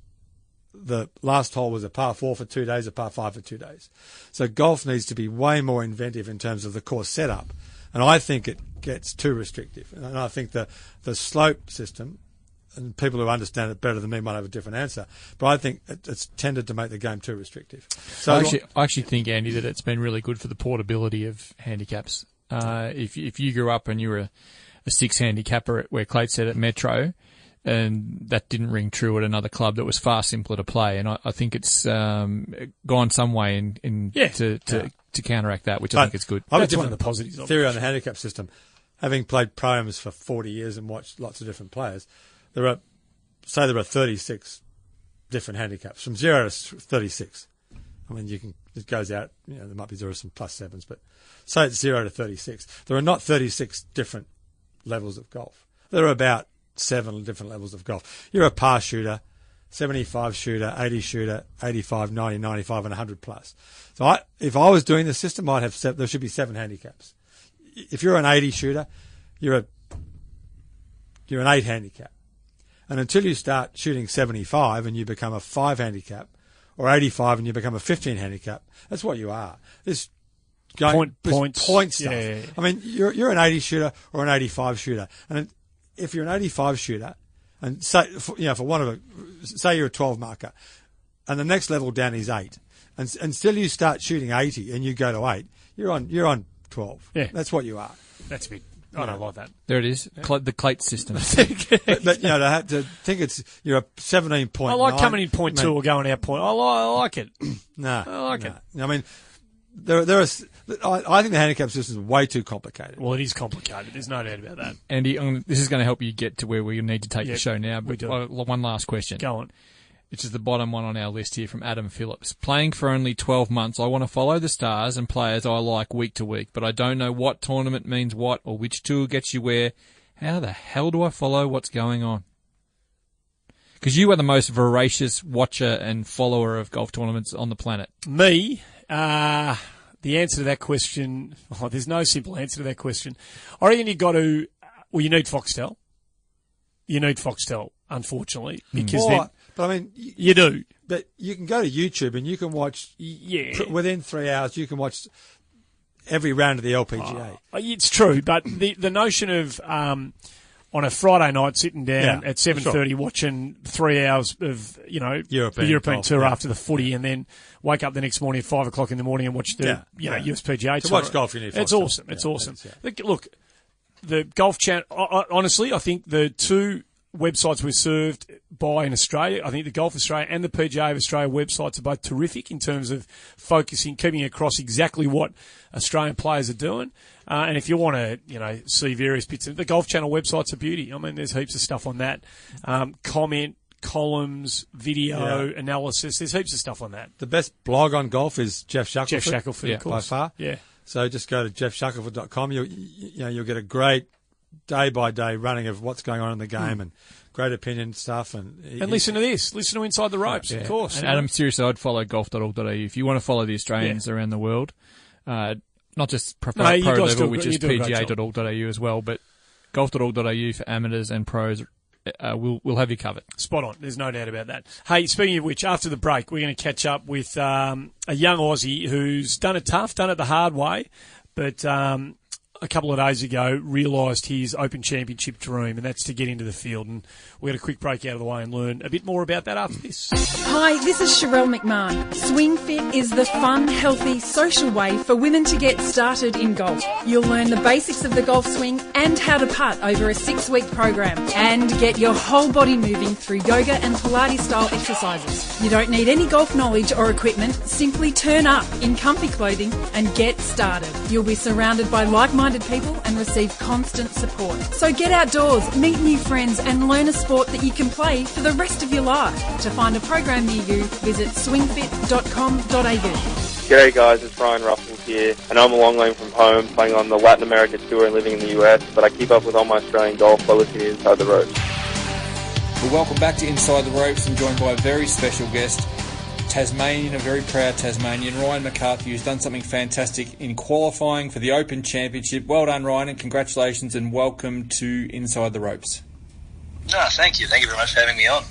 the last hole was a par 4 for 2 days, a par 5 for 2 days. So golf needs to be way more inventive in terms of the course setup. And I think it gets too restrictive. And I think the slope system, and people who understand it better than me might have a different answer, but I think it's tended to make the game too restrictive. So
I actually think, Andy, that it's been really good for the portability of handicaps. If you grew up and you were a 6 handicapper where Clate said at Metro, and that didn't ring true at another club that was far simpler to play, and I think it's gone some way to counteract that, which I think is good.
That's one of the positives of
theory on the handicap system. Having played pro-ams for 40 years and watched lots of different players, there are 36 different handicaps, from 0 to 36. It goes out, there might be 0 some plus 7s, but say it's 0 to 36. There are not 36 different levels of golf. There are about 7 different levels of golf. You're a par shooter, 75 shooter, 80 shooter, 85, 90, 95, and 100 plus. So if I was doing the system, I'd have there should be 7 handicaps. If you're an 80 shooter, you're an 8 handicap. And until you start shooting 75 and you become a 5 handicap, or 85 and you become a 15 handicap, that's what you are. This point stuff.
Yeah.
I mean, you're an 80 shooter or an 85 shooter, and if you're an 85 shooter, and say say you're a 12 marker, and the next level down is 8, and still you start shooting 80 and you go to 8, you're on 12.
Yeah,
that's what you are.
That's a bit. I don't like that.
There it is, the Clayton system.
but to think you're a 17.9.
I like coming in point 2 or going out point. I like it.
No,
I like it.
I mean, I think the handicap system is way too complicated.
Well, it is complicated. There's no doubt about that.
Andy, this is going to help you get to where we need to take the show now. But one last question.
Go on.
Which is the bottom one on our list here from Adam Phillips. Playing for only 12 months, I want to follow the stars and players I like week to week, but I don't know what tournament means what or which tour gets you where. How the hell do I follow what's going on? Because you are the most voracious watcher and follower of golf tournaments on the planet.
Me? The answer to that question, there's no simple answer to that question. I reckon you need Foxtel. You need Foxtel, unfortunately, because
But I mean,
you do.
But you can go to YouTube and you can watch. Within 3 hours, you can watch every round of the LPGA.
It's true, but the notion of on a Friday night sitting down at 7:30 watching 3 hours of the European tour after the footy, and then wake up the next morning at 5 o'clock in the morning and watch the USPGA tour.
To watch golf, you need Foxtel.
It's awesome. It's awesome. Look, the Golf Channel. Honestly, I think the two websites we're served by in Australia, I think the Golf Australia and the PGA of Australia websites are both terrific in terms of keeping across exactly what Australian players are doing. And if you want to, see various bits of the Golf Channel website's a beauty. I mean, there's heaps of stuff on that. Comment, columns, video, analysis. There's heaps of stuff on that.
The best blog on golf is Jeff Shackelford,
of course.
by far.
Yeah.
So just go to jeffshackelford.com. You'll get a great day-by-day running of what's going on in the game and great opinion stuff. And
listen to this. Listen to Inside the Ropes, of course.
And Adam, seriously, I'd follow golf.org.au. If you want to follow the Australians around the world, not just pro level, which is pga.org.au as well, but golf.org.au for amateurs and pros, we'll have you covered.
Spot on. There's no doubt about that. Hey, speaking of which, after the break, we're going to catch up with a young Aussie who's done it tough, done it the hard way, but a couple of days ago realised his Open Championship dream, and that's to get into the field. And we'll get a quick break out of the way and learn a bit more about that after this.
Hi, this is Sherelle McMahon. Swing Fit is the fun, healthy, social way for women to get started in golf. You'll learn the basics of the golf swing and how to putt over a 6-week program, and get your whole body moving through yoga and Pilates-style exercises. You don't need any golf knowledge or equipment. Simply turn up in comfy clothing and get started. You'll be surrounded by like-minded people and receive constant support. So get outdoors, meet new friends, and learn a sport that you can play for the rest of your life. To find a program near you, visit swingfit.com.au.
G'day guys, it's Ryan Ruffin here, and I'm a long lane from home, playing on the Latin America tour and living in the US, but I keep up with all my Australian golf by listening to Inside the Ropes.
Well, welcome back to Inside the Ropes. I'm joined by a very special guest, Tasmanian, a very proud Tasmanian, Ryan McCarthy, who's done something fantastic in qualifying for the Open Championship. Well done, Ryan, and congratulations and welcome to Inside the Ropes.
No, thank you. Thank you very much for having me on.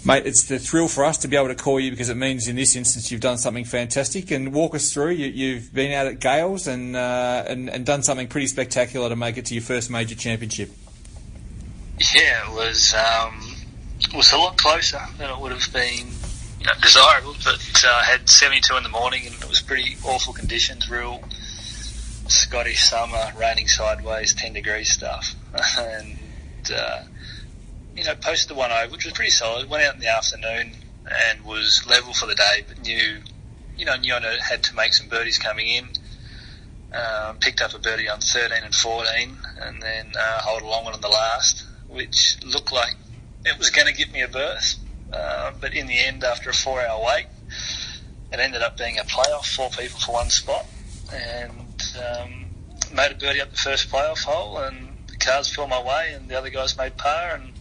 Mate, it's the thrill for us to be able to call you because it means in this instance you've done something fantastic. And walk us through, you've been out at Gales and done something pretty spectacular to make it to your first major championship.
Yeah, it was a lot closer than it would have been desirable, but I had 72 in the morning and it was pretty awful conditions, real Scottish summer, raining sideways, 10 degree stuff. And, posted the one over, which was pretty solid. Went out in the afternoon and was level for the day, but knew I had to make some birdies coming in. Picked up a birdie on 13 and 14 and then hold a long one on the last, which looked like it was going to get me a berth. But in the end, after a 4-hour wait, it ended up being a playoff, 4 people for one spot, and made a birdie up the first playoff hole, and the cards fell my way, and the other guys made par, and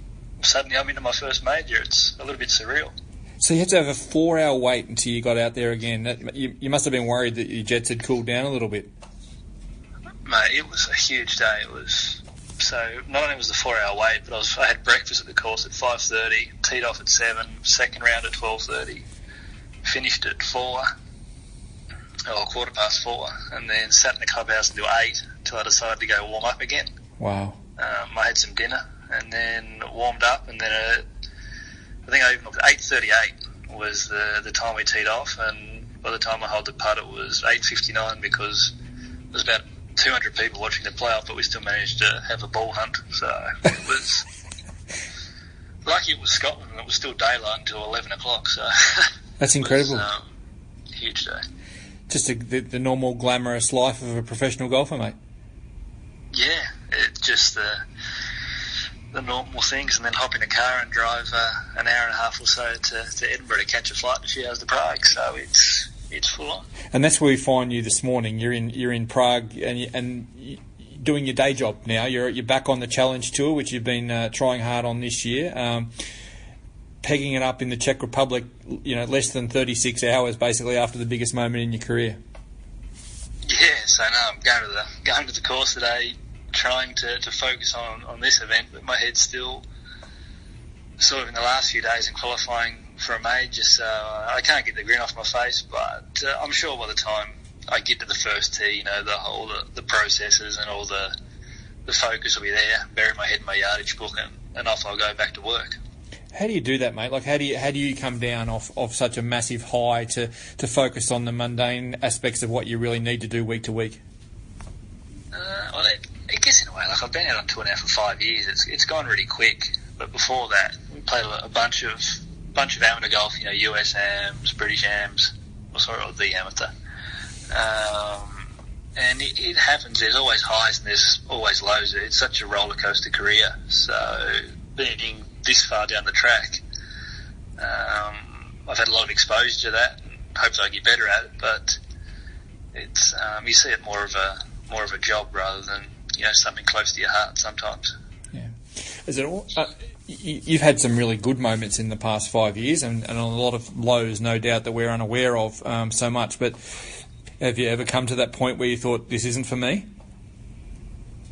suddenly I'm into my first major. It's a little bit surreal.
So you had to have a 4-hour wait until you got out there again. You must have been worried that your jets had cooled down a little bit.
Mate, it was a huge day. It was so. Not only was the 4-hour wait, but I had breakfast at the course at 5:30, teed off at 7, second round at 12:30, finished at 4, or 4:15, and then sat in the clubhouse until 8 until I decided to go warm up again.
Wow.
I had some dinner and then warmed up, and then I think I even looked at 8:38 was the time we teed off, and by the time I held the putt it was 8:59 because there was about 200 people watching the playoff, but we still managed to have a ball hunt. So it was lucky it was Scotland and it was still daylight until 11 o'clock. So
that's incredible.
It was, huge day.
Just the normal glamorous life of a professional golfer, mate.
Yeah, it's just the normal things, and then hop in a car and drive an hour and a half or so to Edinburgh to catch a flight in a few hours to Prague. So it's full on.
And that's where we find you this morning. You're in Prague and doing your day job now. You're back on the Challenge Tour, which you've been trying hard on this year. Pegging it up in the Czech Republic, less than 36 hours basically after the biggest moment in your career.
Yeah, so no, I'm going to the course today, trying to focus on this event, but my head's still sort of in the last few days in qualifying for a major, so I can't get the grin off my face, but I'm sure by the time I get to the first tee, the processes and all the focus will be there, bury my head in my yardage book and off I'll go back to work.
How do you do that, mate? Like, how do you come down off such a massive high to focus on the mundane aspects of what you really need to do week to week?
Well, I guess in a way, like I've been out on tour now for 5 years. It's gone really quick. But before that, we played a bunch of amateur golf. US Ams, British Ams, or the amateur. And it happens. There's always highs and there's always lows. It's such a roller coaster career. So being this far down the track, I've had a lot of exposure to that, and hopefully I get better at it. But it's you see it more of a job rather than something close to your heart sometimes.
Yeah, is it all? You've had some really good moments in the past 5 years, and a lot of lows, no doubt, that we're unaware of so much. But have you ever come to that point where you thought, this isn't for me?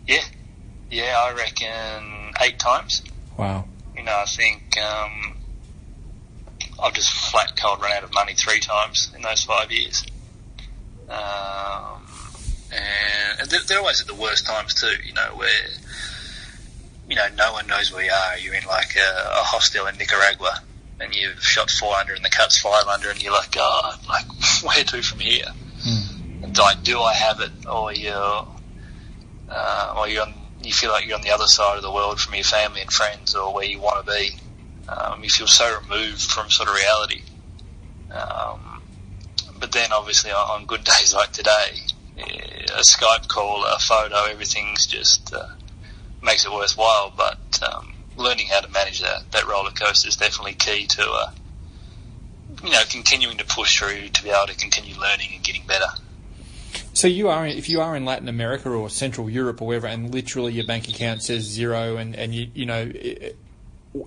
Yeah, I reckon 8 times.
Wow.
I think I've just flat cold run out of money 3 times in those 5 years. And they're always at the worst times too, where, no one knows where you are. You're in like a hostel in Nicaragua and you've shot 4 under and the cut's 5 under and you're like, God, like, where to from here? And like, do I have it? Or you feel like you're on the other side of the world from your family and friends or where you want to be. You feel so removed from sort of reality. But then obviously on good days like today, a Skype call, a photo, everything's just makes it worthwhile. But learning how to manage that roller coaster is definitely key to continuing to push through to be able to continue learning and getting better.
So if you are in Latin America or Central Europe or wherever, and literally your bank account says 0, and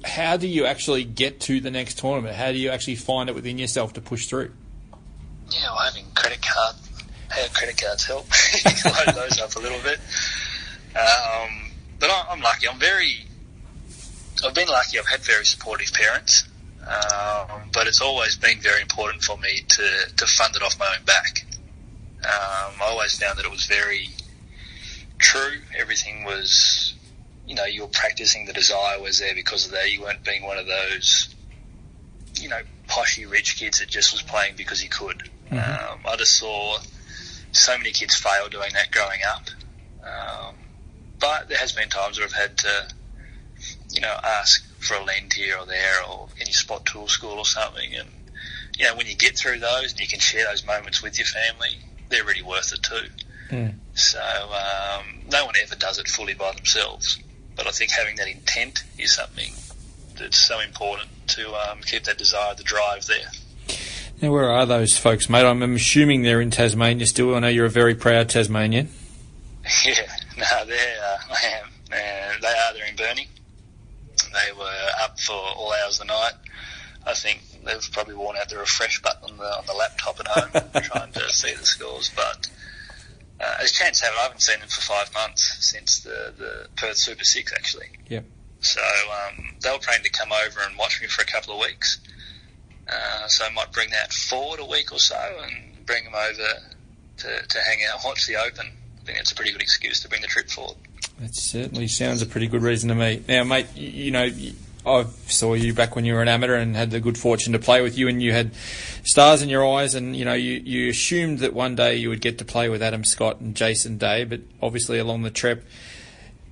how do you actually get to the next tournament? How do you actually find it within yourself to push through?
Yeah, well, having credit cards help. Load those up a little bit. But I'm lucky. I've been lucky. I've had very supportive parents. But it's always been very important for me to fund it off my own back. I always found that it was very true. Everything was, you were practicing, the desire was there because of that. You weren't being one of those, poshy rich kids that just was playing because he could. Mm-hmm. I just saw so many kids fail doing that growing up. But there has been times where I've had to, ask for a lend here or there, or any spot tool school or something. And, when you get through those and you can share those moments with your family, they're really worth it too. Mm. So no one ever does it fully by themselves. But I think having that intent is something that's so important to keep that desire, the drive there.
Now, where are those folks, mate? I'm assuming they're in Tasmania still. I know you're a very proud Tasmanian.
Yeah, no, I am. They are. They're in Burnie. they were up for all hours of the night. I think they've probably worn out the refresh button on the laptop at home trying to see the scores. But as chance have it, I haven't seen them for 5 months since the Perth Super 6, actually.
Yep.
So they were planning to come over and watch me for a couple of weeks. So I might bring that forward a week or so and bring them over to hang out and watch the Open. I think that's a pretty good excuse to bring the trip forward.
That certainly sounds a pretty good reason to me. Now, mate, you know, I saw you back when you were an amateur and had the good fortune to play with you, and you had stars in your eyes, and you know you assumed that one day you would get to play with Adam Scott and Jason Day, but obviously along the trip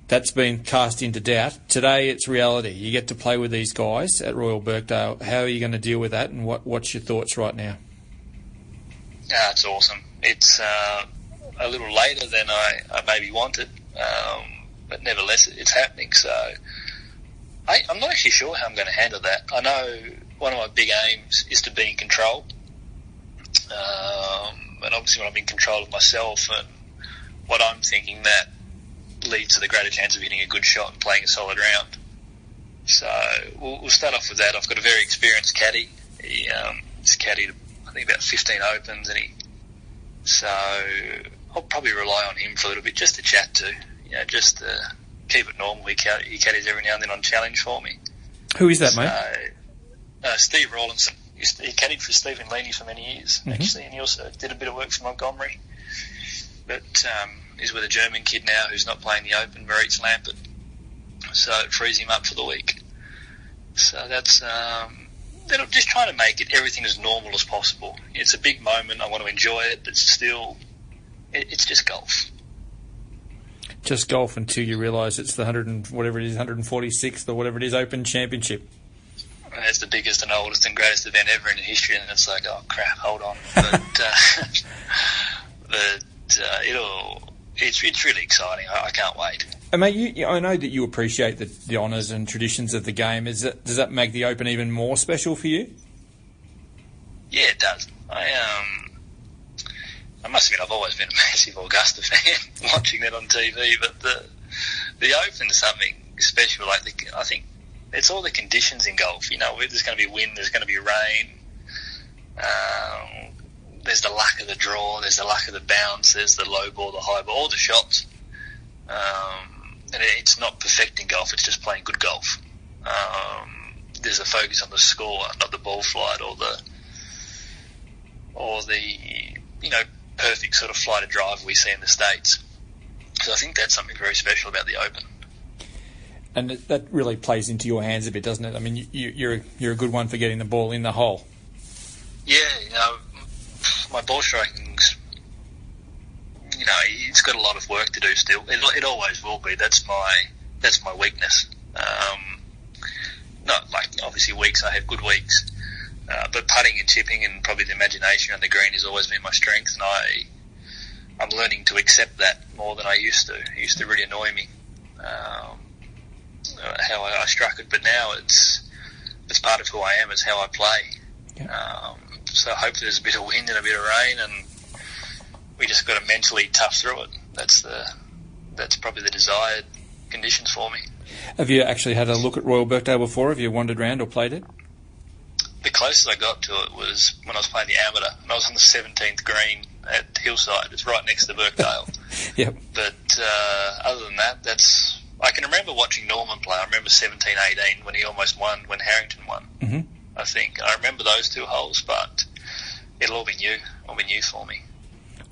that's been cast into doubt. Today it's reality. You get to play with these guys at Royal Birkdale. How are you going to deal with that, and what's your thoughts right now?
Yeah, it's awesome. It's a little later than I maybe wanted, but nevertheless it's happening. So I'm not actually sure how I'm going to handle that. I know one of my big aims is to be in control, and obviously when I'm in control of myself and what I'm thinking, that leads to the greater chance of hitting a good shot and playing a solid round. So we'll start off with that. I've got a very experienced caddy. He's caddied, I think, about 15 Opens, so I'll probably rely on him for a little bit just to chat to, just to keep it normal. He caddies every now and then on challenge for me.
Who is that, mate?
Steve Rawlinson. He caddied for Stephen Leaney for many years, actually, and he also did a bit of work for Montgomery. But he's with a German kid now who's not playing the Open, Maurice Lampert. So it frees him up for the week. So that's just trying to make everything as normal as possible. It's a big moment. I want to enjoy it, but still, it's just golf.
Just golf until you realise it's the 146th or whatever it is Open Championship.
It's the biggest and oldest and greatest event ever in history, and it's like, oh crap, hold on. But it's really exciting. I can't wait.
And mate, I know that you appreciate the honours and traditions of the game. Does that make the Open even more special for you?
Yeah, it does. I must admit, I've always been a massive Augusta fan, watching that on TV. But the Open is something special. I think it's all the conditions in golf. There's going to be wind, there's going to be rain. There's the luck of the draw, there's the luck of the bounce, there's the low ball, the high ball, all the shots. And it's not perfecting golf, it's just playing good golf. There's a focus on the score, not the ball flight or the perfect sort of flight of drive we see in the States. So I think that's something very special about the Open.
And that really plays into your hands a bit, doesn't it? I mean, you're a good one for getting the ball in the hole. Yeah,
my ball striking's, it's got a lot of work to do still. It always will be. That's my weakness. Not like, obviously, weeks I have good weeks, but putting and chipping and probably the imagination on the green has always been my strength, and I'm learning to accept that more than I used to. It used to really annoy me how I struck it, but now it's part of who I am. It's how I play. Yeah. So hopefully there's a bit of wind and a bit of rain, and we just got to mentally tough through it. That's probably the desired conditions for me.
Have you actually had a look at Royal Birkdale before? Have you wandered around or played it?
The closest I got to it was when I was playing the amateur, and I was on the 17th green at Hillside. It's right next to Birkdale.
Yep.
But other than that, I can remember watching Norman play. I remember 17-18 when he almost won, when Harrington won. Mm-hmm. I think I remember those two holes, but it'll all be new. It'll be new for me.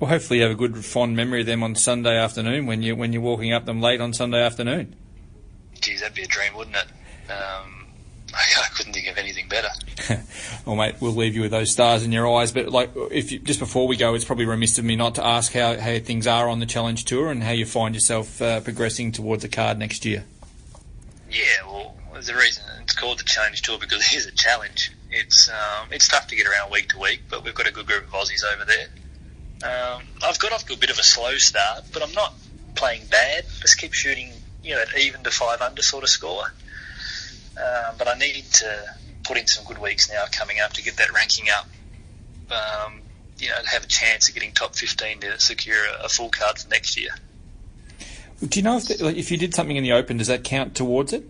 Well, hopefully you have a good, fond memory of them on Sunday afternoon when you're walking up them late on Sunday afternoon.
Geez, that'd be a dream, wouldn't it? I couldn't think of anything better.
Well, mate, we'll leave you with those stars in your eyes. But just before we go, it's probably remiss of me not to ask how things are on the Challenge Tour and how you find yourself progressing towards the card next year. Yeah, well, there's a reason it's called the Challenge Tour, because it is a challenge. It's tough to get around week to week, but we've got a good group of Aussies over there. I've got off to a bit of a slow start, but I'm not playing bad. Just keep shooting, at even to 5 under sort of score. But I need to put in some good weeks now coming up to get that ranking up. To have a chance of getting top 15 to secure a full card for next year. Do you know if you did something in the Open, does that count towards it?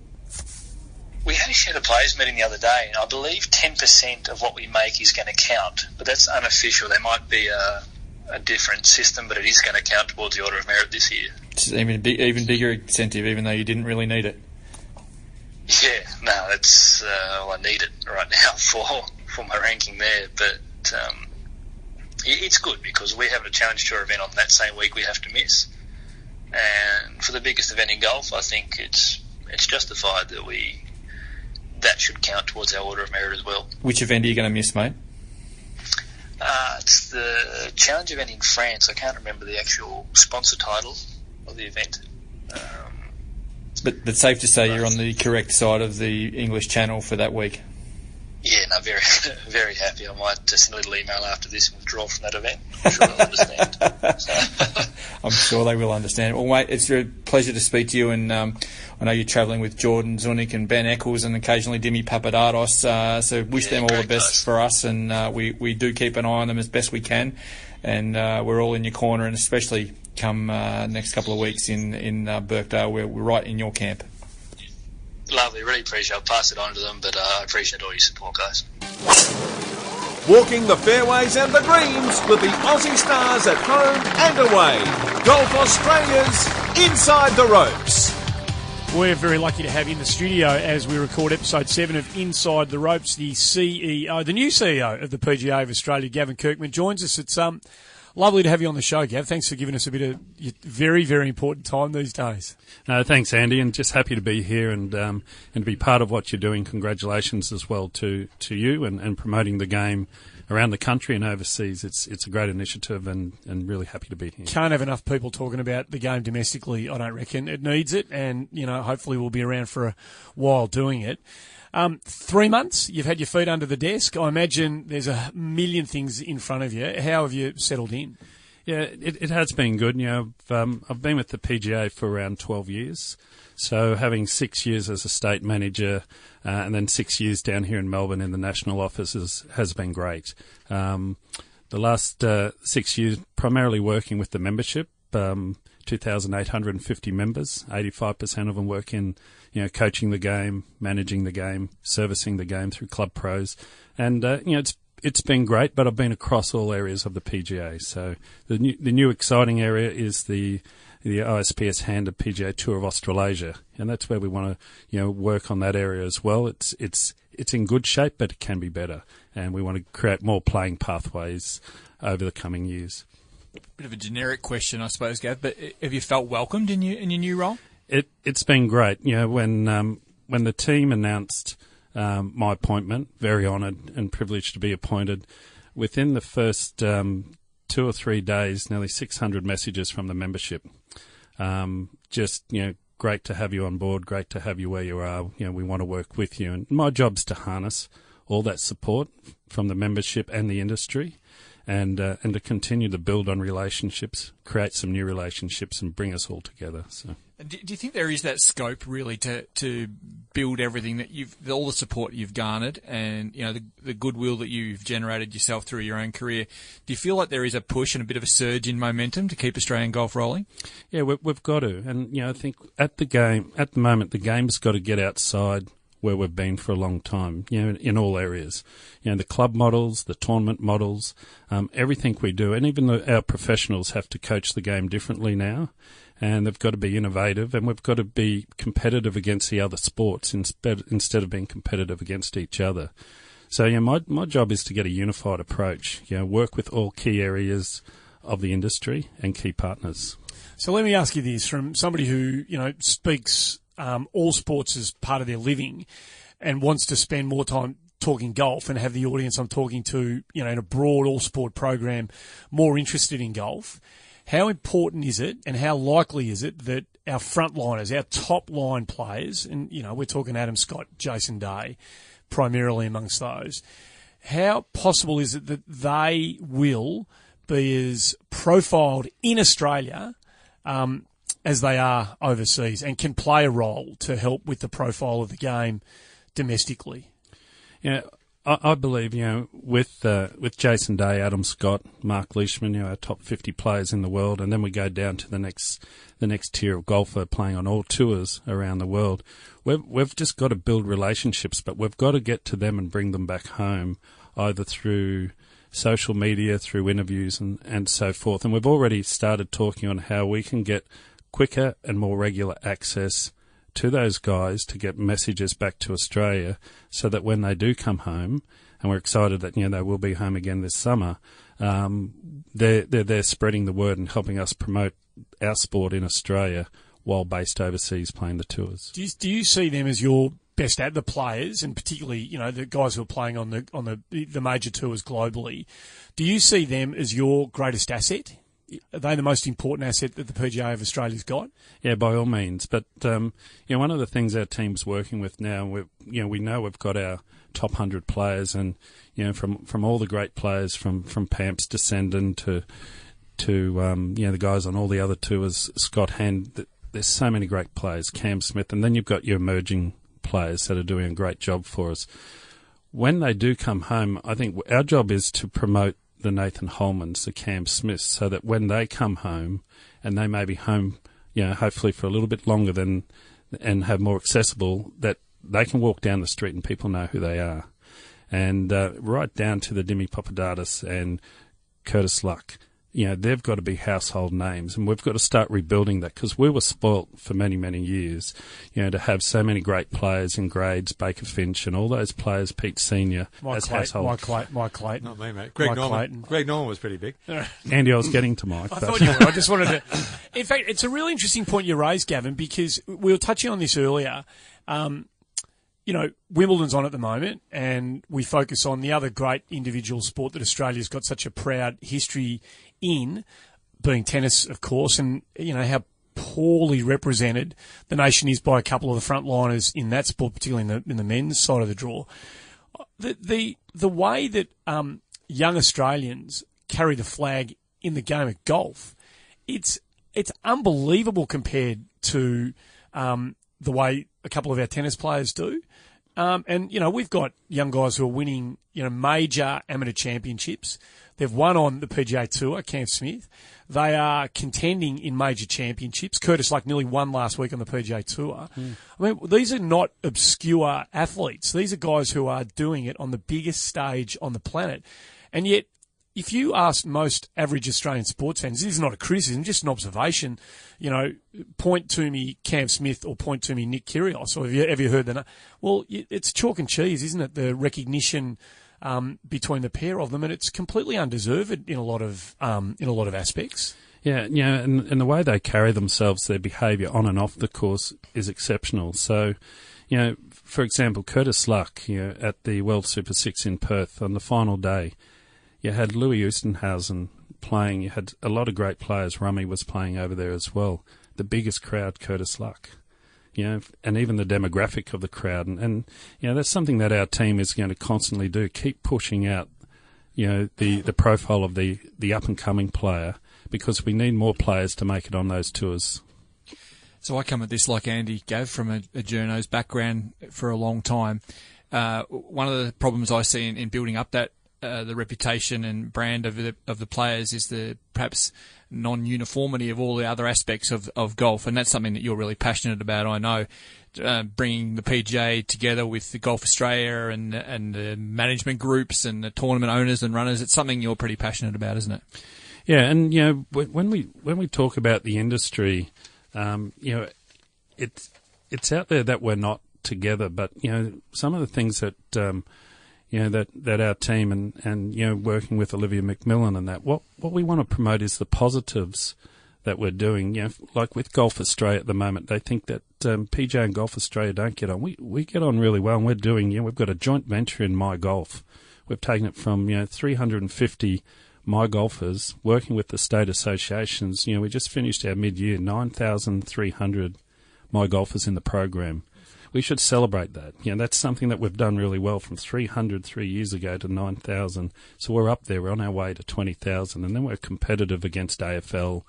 finished at a players meeting the other day, and I believe 10% of what we make is going to count, but that's unofficial. There might be a different system, but it is going to count towards the Order of Merit this year.
It's even bigger incentive, even though you didn't really need it.
Yeah, no, it's I need it right now for my ranking there, but it's good because we have a Challenge Tour event on that same week we have to miss, and for the biggest event in golf, I think it's justified that should count towards our Order of Merit as well.
Which event are you going to miss, mate?
It's the Challenge event in France. I can't remember the actual sponsor title of the event.
But safe to say you're on the correct side of the English Channel for that week.
Yeah, no, very, very happy. I might just send a little email after this and withdraw from that event. I'm sure they'll understand.
I'm sure they will understand. Well, mate, it's a pleasure to speak to you, and I know you're travelling with Jordan Zunic and Ben Eccles and occasionally Dimi Papadakis, so wish them all the best guys. For us, and we do keep an eye on them as best we can, and we're all in your corner, and especially come next couple of weeks in Birkdale, we're right in your camp.
Lovely, really appreciate it. I'll pass it on to them, but I appreciate all your support, guys.
Walking the fairways and the greens with the Aussie stars at home and away. Golf Australia's Inside the Ropes.
We're very lucky to have in the studio as we record episode 7 of Inside the Ropes, the CEO, the new CEO of the PGA of Australia, Gavin Kirkman, joins us. It's lovely to have you on the show, Gav. Thanks for giving us a bit of your very, very important time these days.
Thanks, Andy, and just happy to be here and to be part of what you're doing. Congratulations as well to you and promoting the game around the country and overseas. It's a great initiative and really happy to be here.
Can't have enough people talking about the game domestically, I don't reckon. It needs it, and hopefully we'll be around for a while doing it. 3 months, you've had your feet under the desk. I imagine there's a million things in front of you. How have you settled in?
Yeah, it has been good. I've been with the PGA for around 12 years. So having 6 years as a state manager and then 6 years down here in Melbourne in the national offices has been great. The last 6 years primarily working with the membership, 2,850 members, 85% of them work in coaching the game, managing the game, servicing the game through club pros. And, it's been great, but I've been across all areas of the PGA. So the new exciting area is the OSPS handed PGA Tour of Australasia. And that's where we want to, work on that area as well. It's in good shape, but it can be better. And we want to create more playing pathways over the coming years.
Bit of a generic question, I suppose, Gav, but have you felt welcomed in your new role?
It's been great. When the team announced my appointment, very honoured and privileged to be appointed, within the first 2 or 3 days, nearly 600 messages from the membership. Great to have you on board, great to have you where you are. We want to work with you. And my job's to harness all that support from the membership and the industry. And to continue to build on relationships, create some new relationships, and bring us all together. So,
do you think there is that scope really to build everything that all the support you've garnered, and the goodwill that you've generated yourself through your own career? Do you feel like there is a push and a bit of a surge in momentum to keep Australian golf rolling?
Yeah, we've got to, and I think at the moment, the game's got to get outside where we've been for a long time, in all areas. The club models, the tournament models, everything we do, and even our professionals have to coach the game differently now, and they've got to be innovative, and we've got to be competitive against the other sports instead of being competitive against each other. So, my job is to get a unified approach, work with all key areas of the industry and key partners.
So let me ask you this, from somebody who, speaks all sports as part of their living and wants to spend more time talking golf and have the audience I'm talking to, in a broad all-sport program more interested in golf. How important is it and how likely is it that our frontliners, our top-line players, and, we're talking Adam Scott, Jason Day, primarily amongst those, how possible is it that they will be as profiled in Australia as they are overseas and can play a role to help with the profile of the game domestically?
I believe, with Jason Day, Adam Scott, Mark Leishman, our top 50 players in the world, and then we go down to the next tier of golfer playing on all tours around the world. We've just got to build relationships, but we've got to get to them and bring them back home, either through social media, through interviews and so forth. And we've already started talking on how we can get quicker and more regular access to those guys to get messages back to Australia, so that when they do come home, and we're excited that they will be home again this summer, they're spreading the word and helping us promote our sport in Australia while based overseas playing the tours.
Do you see them as your best at the players, and particularly the guys who are playing on the major tours globally? Do you see them as your greatest asset? Are they the most important asset that the PGA of Australia's got? Yeah, by all means. But one of the things our team's working with now, we know we've got our top 100 players, and from all the great players, from Pamps to Sendon to the guys on all the other tours, Scott Hand. There's so many great players, Cam Smith, and then you've got your emerging players that are doing a great job for us. When they do come home, I think our job is to promote the Nathan Holmans, the Cam Smiths, so that when they come home, and they may be home, hopefully for a little bit longer and have more accessible, that they can walk down the street and people know who they are. And right down to the Dimi Papadatis and Curtis Luck, they've got to be household names, and we've got to start rebuilding that, because we were spoilt for many, many years, to have so many great players in grades, Baker Finch and all those players, Pete Senior, as household. Mike Clayton.
Not me, mate. Greg Norman was pretty big.
Andy, I was getting to Mike.
I thought you were. I just wanted to... In fact, it's a really interesting point you raised, Gavin, because we were touching on this earlier. Wimbledon's on at the moment, and we focus on the other great individual sport that Australia's got such a proud history in, being tennis, of course, and how poorly represented the nation is by a couple of the frontliners in that sport, particularly in the men's side of the draw. The way that young Australians carry the flag in the game of golf, it's unbelievable compared to the way a couple of our tennis players do. We've got young guys who are winning, major amateur championships. They've won on the PGA Tour, Cam Smith. They are contending in major championships. Curtis Luck nearly won last week on the PGA Tour. I mean, these are not obscure athletes. These are guys who are doing it on the biggest stage on the planet. And yet, if you ask most average Australian sports fans, this is not a criticism, just an observation, point to me Cam Smith or point to me Nick Kyrgios, or have you heard that? Well, it's chalk and cheese, isn't it? The recognition between the pair of them, and it's completely undeserved in a lot of aspects.
Yeah, and the way they carry themselves, their behaviour on and off the course is exceptional. So, for example, Curtis Luck, at the World Super 6 in Perth on the final day, you had Louis Oosthuizen playing. You had a lot of great players. Rummy was playing over there as well. The biggest crowd, Curtis Luck. And even the demographic of the crowd. And that's something that our team is going to constantly do. Keep pushing out, the profile of the up-and-coming player, because we need more players to make it on those tours.
So I come at this like Andy Gav, from a journo's background for a long time. One of the problems I see in building up that the reputation and brand of the players is the perhaps non-uniformity of all the other aspects of golf, and that's something that you're really passionate about. I know, bringing the PGA together with the Golf Australia and the management groups and the tournament owners and runners. It's something you're pretty passionate about, isn't it?
Yeah, and when we talk about the industry, it's out there that we're not together, but some of the things that that our team and working with Olivia McMillan and that, what we want to promote is the positives that we're doing. Like with Golf Australia at the moment, they think that PGA and Golf Australia don't get on. We get on really well, and we're doing, we've got a joint venture in My Golf. We've taken it from 350 My Golfers working with the state associations. We just finished our mid-year, 9,300 My Golfers in the program. We should celebrate that. That's something that we've done really well, from 300 3 years ago to 9,000. So we're up there. We're on our way to 20,000. And then we're competitive against AFL,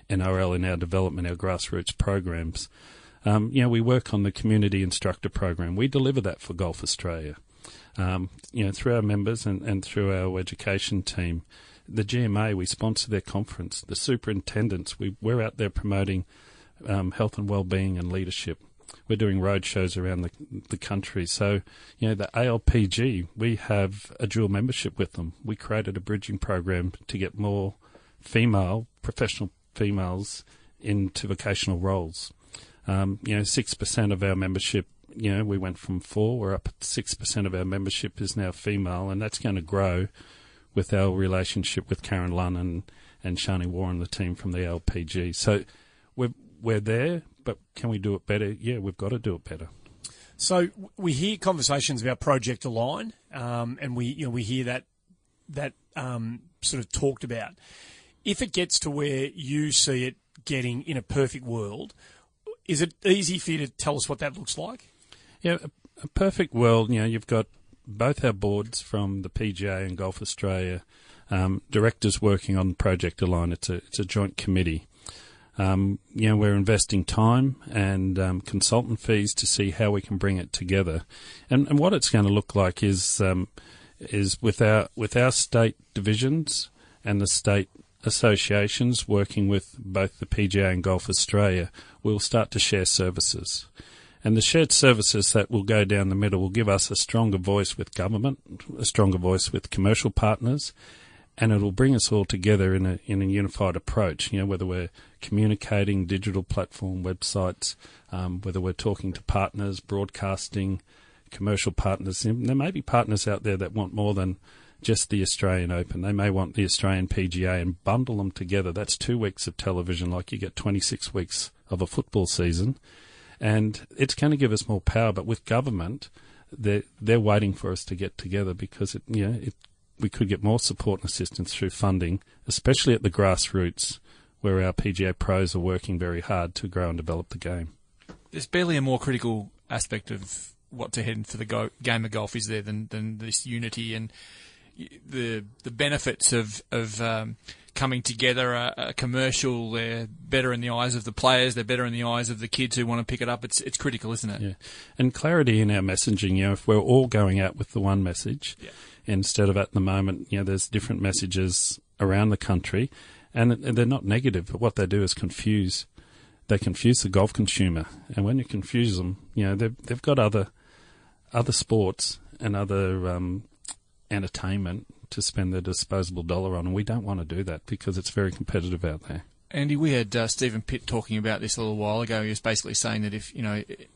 NRL in our development, our grassroots programs. We work on the community instructor program. We deliver that for Golf Australia. Through our members and through our education team. The GMA, we sponsor their conference. The superintendents, we're out there promoting health and well-being and leadership. We're doing road shows around the country. So, the ALPG, we have a dual membership with them. We created a bridging program to get more professional females into vocational roles. 6% of our membership, we went from 4%, we're up at 6% of our membership is now female, and that's going to grow with our relationship with Karen Lunn and Shani Warren, the team from the LPG. So we're there, but can we do it better? Yeah, we've got to do it better.
So we hear conversations about Project Align, and we hear that sort of talked about. If it gets to where you see it getting in a perfect world, is it easy for you to tell us what that looks like?
Yeah, a perfect world, you've got both our boards from the PGA and Golf Australia, directors working on Project Align. It's a joint committee. We're investing time and consultant fees to see how we can bring it together. And what it's going to look like is with our state divisions and the state associations working with both the PGA and Golf Australia, we'll start to share services. And the shared services that will go down the middle will give us a stronger voice with government, a stronger voice with commercial partners, and it will bring us all together in a unified approach. Whether we're communicating, digital platform, websites, whether we're talking to partners, broadcasting, commercial partners. There may be partners out there that want more than just the Australian Open. They may want the Australian PGA and bundle them together. That's 2 weeks of television, like you get 26 weeks of a football season. And it's going to give us more power. But with government, they're waiting for us to get together because we could get more support and assistance through funding, especially at the grassroots, where our PGA pros are working very hard to grow and develop the game.
There's barely a more critical aspect of what's ahead for the game of golf, is there, than this unity and the benefits of coming together are commercial. They're better in the eyes of the players. They're better in the eyes of the kids who want to pick it up. It's critical, isn't it?
Yeah, and clarity in our messaging. If we're all going out with the one message, instead of at the moment, there's different messages around the country, and they're not negative. But what they do is confuse. They confuse the golf consumer, and when you confuse them, they've got other sports and other entertainment to spend their disposable dollar on, and we don't want to do that because it's very competitive out there.
Andy, we had Stephen Pitt talking about this a little while ago. He was basically saying that if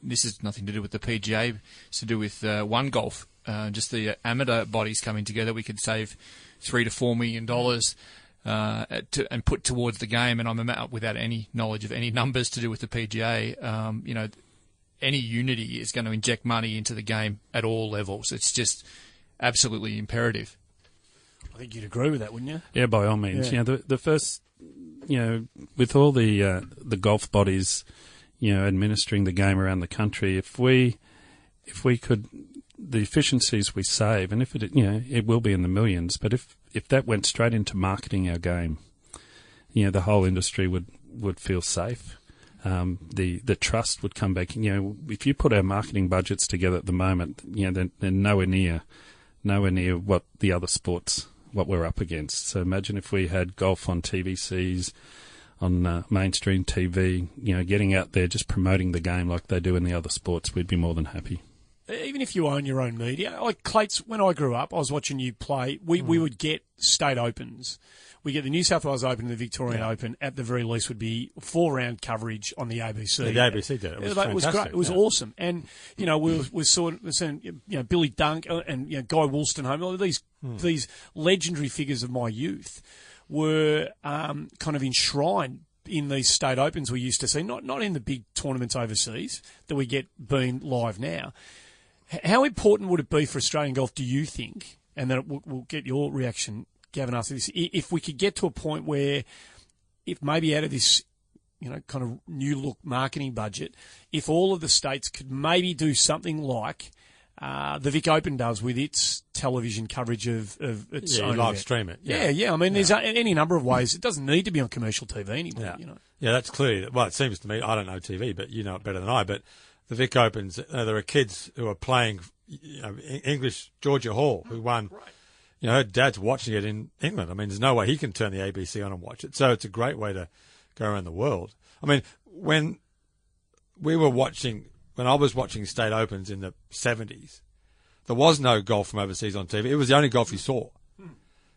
this is nothing to do with the PGA, it's to do with One Golf, just the amateur bodies coming together, we could save $3 to $4 million and put towards the game. And I'm without any knowledge of any numbers to do with the PGA. Any unity is going to inject money into the game at all levels. It's just absolutely imperative.
I think you'd agree with that, wouldn't you?
Yeah, by all means. Yeah. The first, with all the golf bodies, administering the game around the country, if we could, the efficiencies we save, and if it will be in the millions, but if that went straight into marketing our game, the whole industry would feel safe. The trust would come back. If you put our marketing budgets together at the moment, they're nowhere near what the other sports, what we're up against. So imagine if we had golf on TVCs, on mainstream TV, getting out there, just promoting the game like they do in the other sports, we'd be more than happy.
Even if you own your own media, like Clates, when I grew up, I was watching you play. We would get state opens. We get the New South Wales Open and the Victorian Open. At the very least, would be 4-round coverage on the ABC.
The ABC did it. It was
great. It was awesome. And we saw Billy Dunk and Guy Woolstenholme. These legendary figures of my youth were kind of enshrined in these state opens we used to see. Not in the big tournaments overseas that we get being live now. How important would it be for Australian golf, do you think? And then we'll get your reaction, Gavin, after this. If we could get to a point where, if maybe out of this, kind of new look marketing budget, if all of the states could maybe do something like the Vic Open does with its television coverage of its own
live
event.
stream it.
Yeah. I mean, there's any number of ways. It doesn't need to be on commercial TV anymore.
Yeah, that's clear. Well, it seems to me, I don't know TV, but you know it better than I. But the Vic Opens, there are kids who are playing, English Georgia Hall, who won. Right. Her dad's watching it in England. I mean, there's no way he can turn the ABC on and watch it. So it's a great way to go around the world. I mean, when I was watching State Opens in the 70s, there was no golf from overseas on TV. It was the only golf you saw.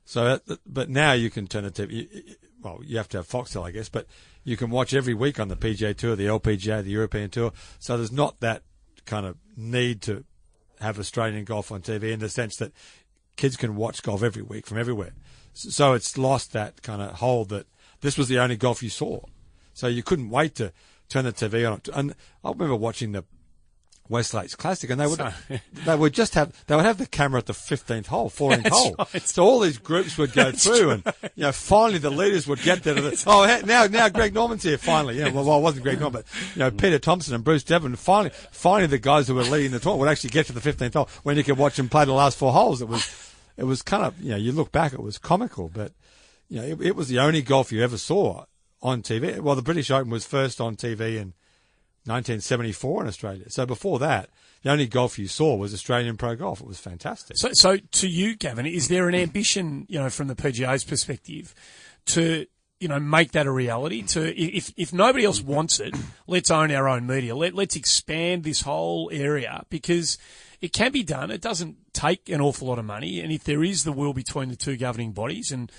So, but now you can turn the TV. Well, you have to have Foxtel, I guess, but you can watch every week on the PGA Tour, the LPGA, the European Tour. So there's not that kind of need to have Australian golf on TV in the sense that kids can watch golf every week from everywhere. So it's lost that kind of hold that this was the only golf you saw. So you couldn't wait to turn the TV on. And I remember watching the West Lakes Classic, and they would have the camera at the 15th hole, 14th hole. Right. So all these groups would go through, and finally the leaders would get there. Now Greg Norman's here. Finally, well, it wasn't Greg Norman, but Peter Thompson and Bruce Devon. Finally, the guys who were leading the tournament would actually get to the 15th hole when you could watch them play the last 4 holes. It was kind of you look back, it was comical, but it was the only golf you ever saw on TV. Well, the British Open was first on TV in 1974 in Australia. So before that, the only golf you saw was Australian Pro Golf. It was fantastic.
So to you, Gavin, is there an ambition, from the PGA's perspective, to make that a reality? To if nobody else wants it, let's own our own media. Let's expand this whole area, because it can be done. It doesn't take an awful lot of money, and if there is the will between the two governing bodies, and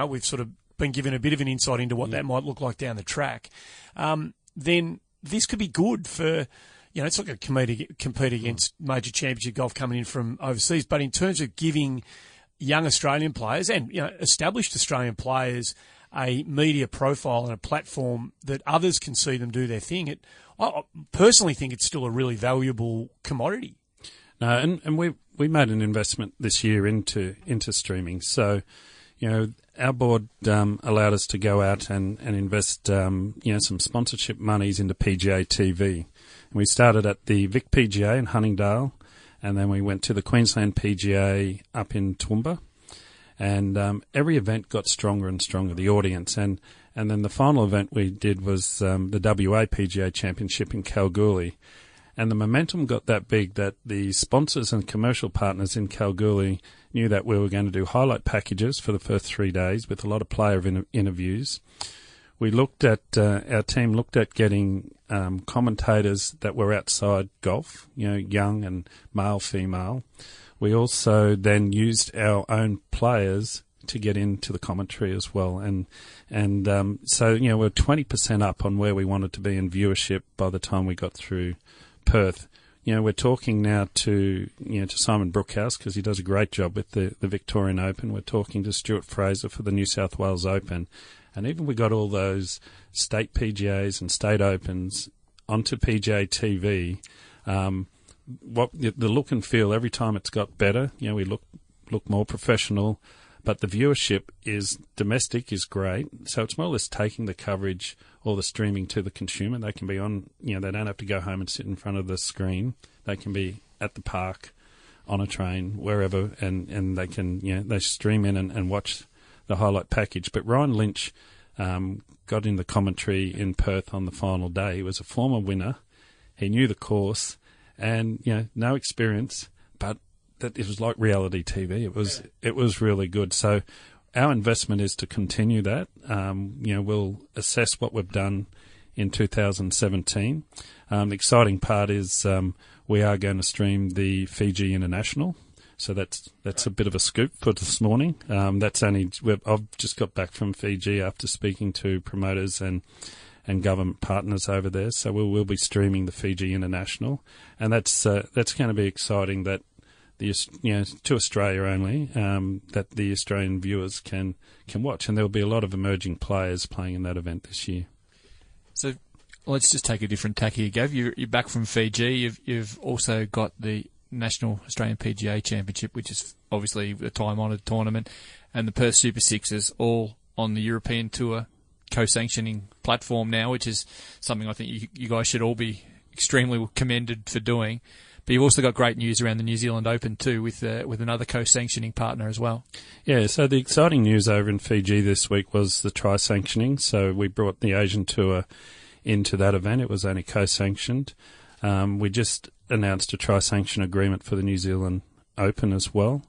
we've sort of been given a bit of an insight into what that might look like down the track, then this could be good for, it's not going to compete against major championship golf coming in from overseas, but in terms of giving young Australian players and, established Australian players a media profile and a platform that others can see them do their thing, I personally think it's still a really valuable commodity.
No, and we made an investment this year into streaming. So, our board allowed us to go out and invest, some sponsorship monies into PGA TV. And we started at the Vic PGA in Huntingdale, and then we went to the Queensland PGA up in Toowoomba. And every event got stronger and stronger, the audience. And then the final event we did was the WA PGA Championship in Kalgoorlie. And the momentum got that big that the sponsors and commercial partners in Kalgoorlie knew that we were going to do highlight packages for the first 3 days with a lot of player interviews. We looked at, our team looked at getting commentators that were outside golf, young and male, female. We also then used our own players to get into the commentary as well. And so, we're 20% up on where we wanted to be in viewership by the time we got through Perth. We're talking now to Simon Brookhouse, because he does a great job with the Victorian Open. We're talking to Stuart Fraser for the New South Wales Open. And even we got all those state PGAs and state Opens onto PGA TV. The look and feel every time it's got better. We look more professional, but the viewership is domestic is great. So it's more or less taking the coverage or the streaming to the consumer. They can be on, they don't have to go home and sit in front of the screen. They can be at the park, on a train, wherever, and they can, they stream in and watch the highlight package. But Ryan Lynch got in the commentary in Perth on the final day. He was a former winner. He knew the course and, no experience, but that it was like reality TV. It was really good. So our investment is to continue that. We'll assess what we've done in 2017. The exciting part is we are going to stream the Fiji International. So that's a bit of a scoop for this morning. I've just got back from Fiji after speaking to promoters and government partners over there. So we'll be streaming the Fiji International, and that's going to be exciting. That to Australia only, that the Australian viewers can watch, and there will be a lot of emerging players playing in that event this year.
So let's just take a different tack here, Gav. You're back from Fiji. You've also got the National Australian PGA Championship, which is obviously a time-honoured tournament, and the Perth Super Sixers, all on the European Tour co-sanctioning platform now, which is something I think you guys should all be extremely commended for doing. But you've also got great news around the New Zealand Open too, with another co-sanctioning partner as well. Yeah, so the exciting news over in Fiji this week was the tri-sanctioning. So we brought the Asian Tour into that event. It was only co-sanctioned.
We just announced a tri-sanction agreement for the New Zealand Open as well.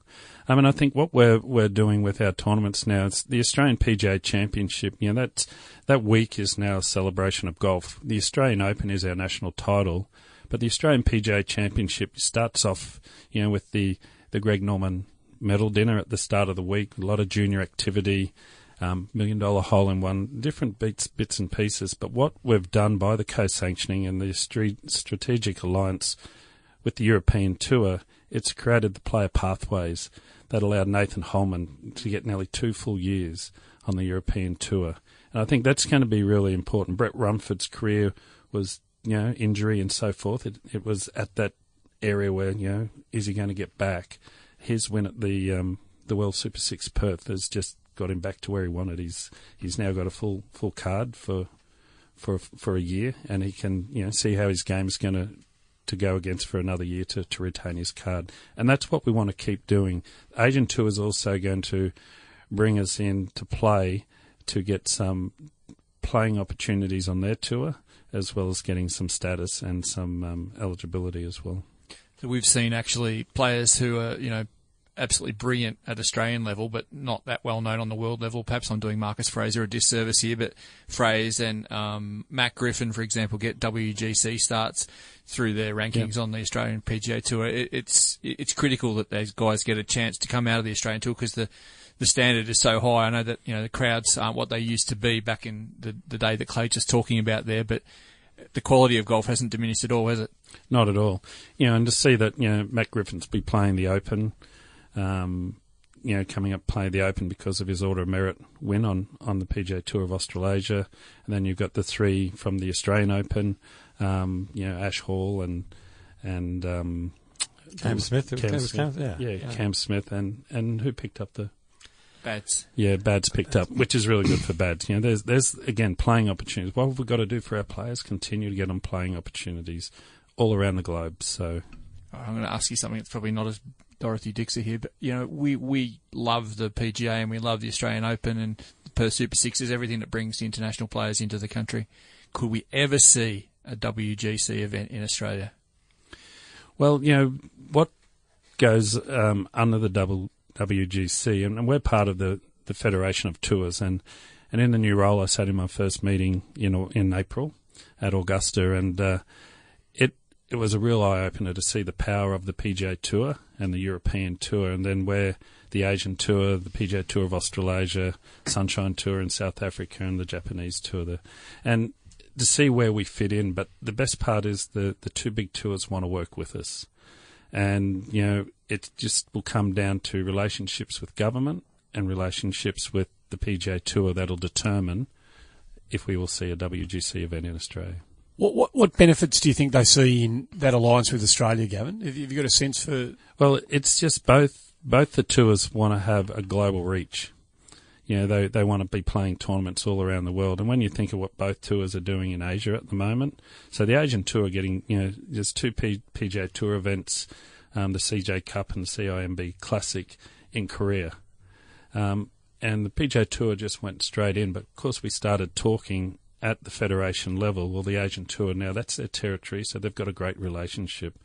I think what we're doing with our tournaments now is the Australian PGA Championship. That week is now a celebration of golf. The Australian Open is our national title, but the Australian PGA Championship starts off, with the Greg Norman medal dinner at the start of the week. A lot of junior activity, $1 million hole-in-one, different bits and pieces. But what we've done by the co-sanctioning and the strategic alliance with the European Tour, it's created the player pathways that allowed Nathan Holman to get nearly 2 full years on the European Tour. And I think that's going to be really important. Brett Rumford's career was, injury and so forth. It was at that area where, is he going to get back? His win at the World Super 6 Perth has just got him back to where he wanted. He's now got a full card for a year, and he can, see how his game's going to go against for another year to retain his card. And that's what we want to keep doing. Asian Tour is also going to bring us in to play to get some playing opportunities on their tour, as well as getting some status and some eligibility as well.
So we've seen actually players who are, absolutely brilliant at Australian level, but not that well known on the world level. Perhaps I'm doing Marcus Fraser a disservice here, but Fraser and Matt Griffin, for example, get WGC starts through their rankings on the Australian PGA Tour. It's critical that those guys get a chance to come out of the Australian Tour because the standard is so high. I know that the crowds aren't what they used to be back in the day that Clay's just talking about there, but the quality of golf hasn't diminished at all, has it?
Not at all. And to see that Matt Griffin's be playing the Open. Coming up playing the Open because of his Order of Merit win on the PGA Tour of Australasia. And then you've got the 3 from the Australian Open, Ash Hall and
Cam Smith.
Cam Smith and who picked up the...
Bads.
Yeah, Bads picked up, which is really good for Bads. There's again, playing opportunities. What have we got to do for our players? Continue to get them playing opportunities all around the globe. So
I'm going to ask you something that's probably not as Dorothy Dixer here, but we love the PGA and we love the Australian Open and the Perth Super Sixes, everything that brings international players into the country. Could we ever see a WGC event in Australia?
Well, what goes under the WGC, and we're part of the Federation of Tours, and in the new role I sat in my first meeting in April at Augusta, and it was a real eye-opener to see the power of the PGA Tour and the European Tour, and then where the Asian Tour, the PGA Tour of Australasia, Sunshine Tour in South Africa, and the Japanese Tour there. And to see where we fit in, but the best part is the 2 big tours want to work with us. And, it just will come down to relationships with government and relationships with the PGA Tour that'll determine if we will see a WGC event in Australia.
What benefits do you think they see in that alliance with Australia, Gavin? Have you got a sense for...
Well, it's just both the tours want to have a global reach. They want to be playing tournaments all around the world. And when you think of what both tours are doing in Asia at the moment, so the Asian Tour getting, there's 2 PGA Tour events, the CJ Cup and the CIMB Classic in Korea. And the PGA Tour just went straight in, but of course we started talking at the federation level. Well, the Asian Tour now, that's their territory, so they've got a great relationship.